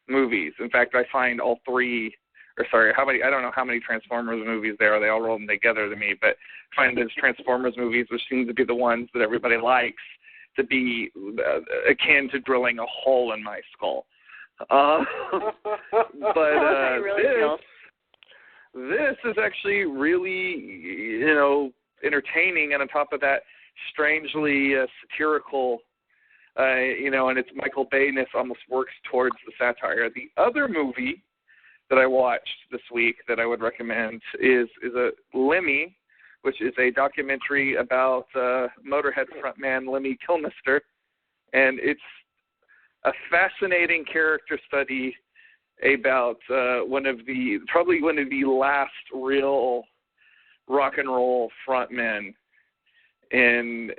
movies. In fact, I find all three, I don't know how many Transformers movies there are. They all roll them together to me, but I find those Transformers movies, which seem to be the ones that everybody likes, to be akin to drilling a hole in my skull. This is actually really, entertaining, and on top of that, strangely satirical, and its Michael Bay-ness almost works towards the satire. The other movie that I watched this week that I would recommend is a Lemmy, which is a documentary about Motorhead frontman Lemmy Kilmister, and it's a fascinating character study about one of the last real rock and roll frontmen in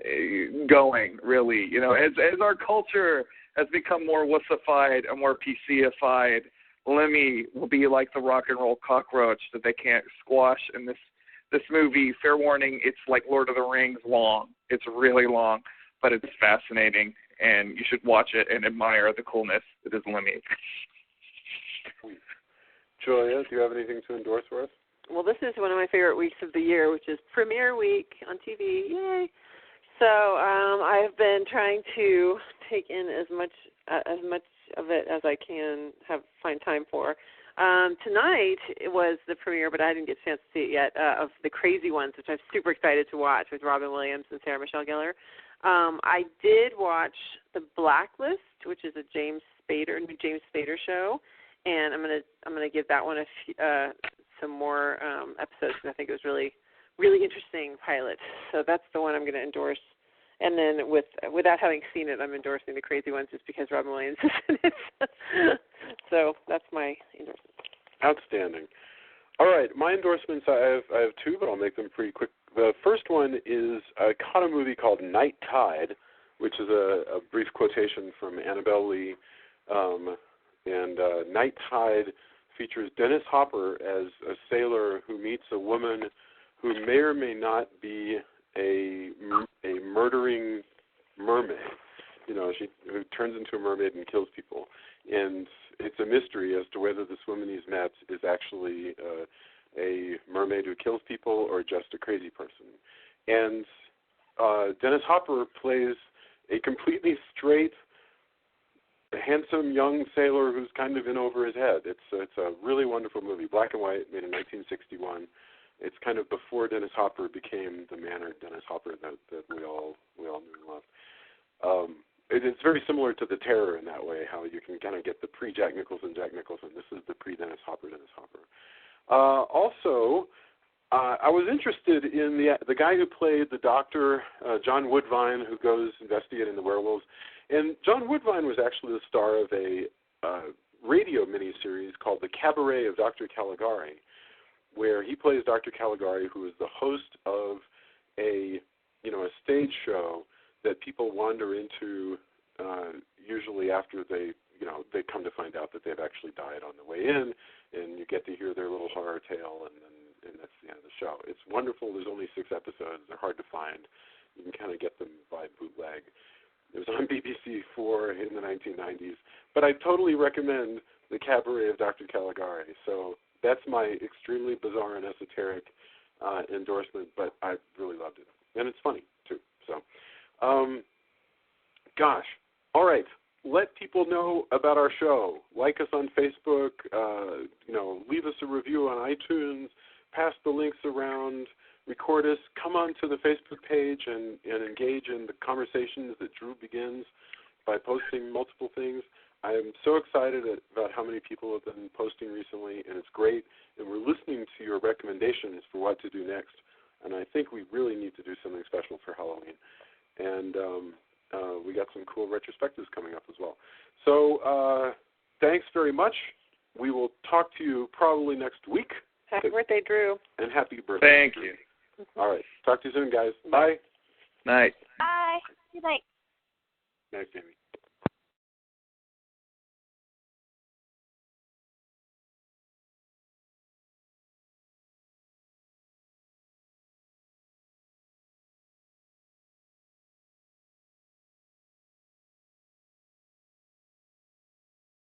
going, really. As our culture has become more wussified and more PC-ified, Lemmy will be like the rock and roll cockroach that they can't squash. And this movie, fair warning, it's like Lord of the Rings long. It's really long, but it's fascinating, and you should watch it and admire the coolness that is Lemmy. Julia, do you have anything to endorse for us? Well, this is one of my favorite weeks of the year, which is premiere week on TV. Yay! So I've been trying to take in as much of it as I can find time for. Tonight it was the premiere, but I didn't get a chance to see it yet, of The Crazy Ones, which I'm super excited to watch with Robin Williams and Sarah Michelle Gellar. I did watch The Blacklist, which is a new James Spader show, and I'm gonna give that one some more episodes because I think it was really, really interesting pilot. So that's the one I'm going to endorse. And then without having seen it, I'm endorsing The Crazy Ones just because Robin Williams is in it. So that's my endorsement. Outstanding. All right, my endorsements, I have two, but I'll make them pretty quick. The first one is I caught a movie called Night Tide, which is a brief quotation from Annabelle Lee. And Night Tide features Dennis Hopper as a sailor who meets a woman who may or may not be a murdering mermaid. who turns into a mermaid and kills people. And it's a mystery as to whether this woman he's met is actually a mermaid who kills people or just a crazy person. And Dennis Hopper plays a completely straight, handsome young sailor who's kind of in over his head. It's a really wonderful movie, black and white, made in 1961. It's kind of before Dennis Hopper became the mannered Dennis Hopper that we all knew and loved. It's very similar to The Terror in that way, how you can kind of get the pre-Jack Nicholson Jack Nicholson. This is the pre-Dennis Hopper Dennis Hopper. Also, I was interested in the guy who played the doctor, John Woodvine, who goes investigating the werewolves. And John Woodvine was actually the star of a radio miniseries called The Cabaret of Dr. Caligari, where he plays Dr. Caligari, who is the host of a stage show that people wander into usually after they come to find out that they've actually died on the way in, and you get to hear their little horror tale, and that's the end of the show. It's wonderful. There's only 6 episodes. They're hard to find. You can kind of get them by bootleg. It was on BBC4 in the 1990s. But I totally recommend The Cabaret of Dr. Caligari. So that's my extremely bizarre and esoteric endorsement, but I really loved it. And it's funny, too. So, gosh. All right. Let people know about our show. Like us on Facebook. Leave us a review on iTunes. Pass the links around. Record us. Come on to the Facebook page and engage in the conversations that Drew begins by posting multiple things. I am so excited about how many people have been posting recently, and it's great. And we're listening to your recommendations for what to do next. And I think we really need to do something special for Halloween. And we got some cool retrospectives coming up as well. So thanks very much. We will talk to you probably next week. Happy birthday, Drew. And happy birthday. Thank you. All right. Talk to you soon, guys. Bye. Night. Bye. Good night. Night, Jamie.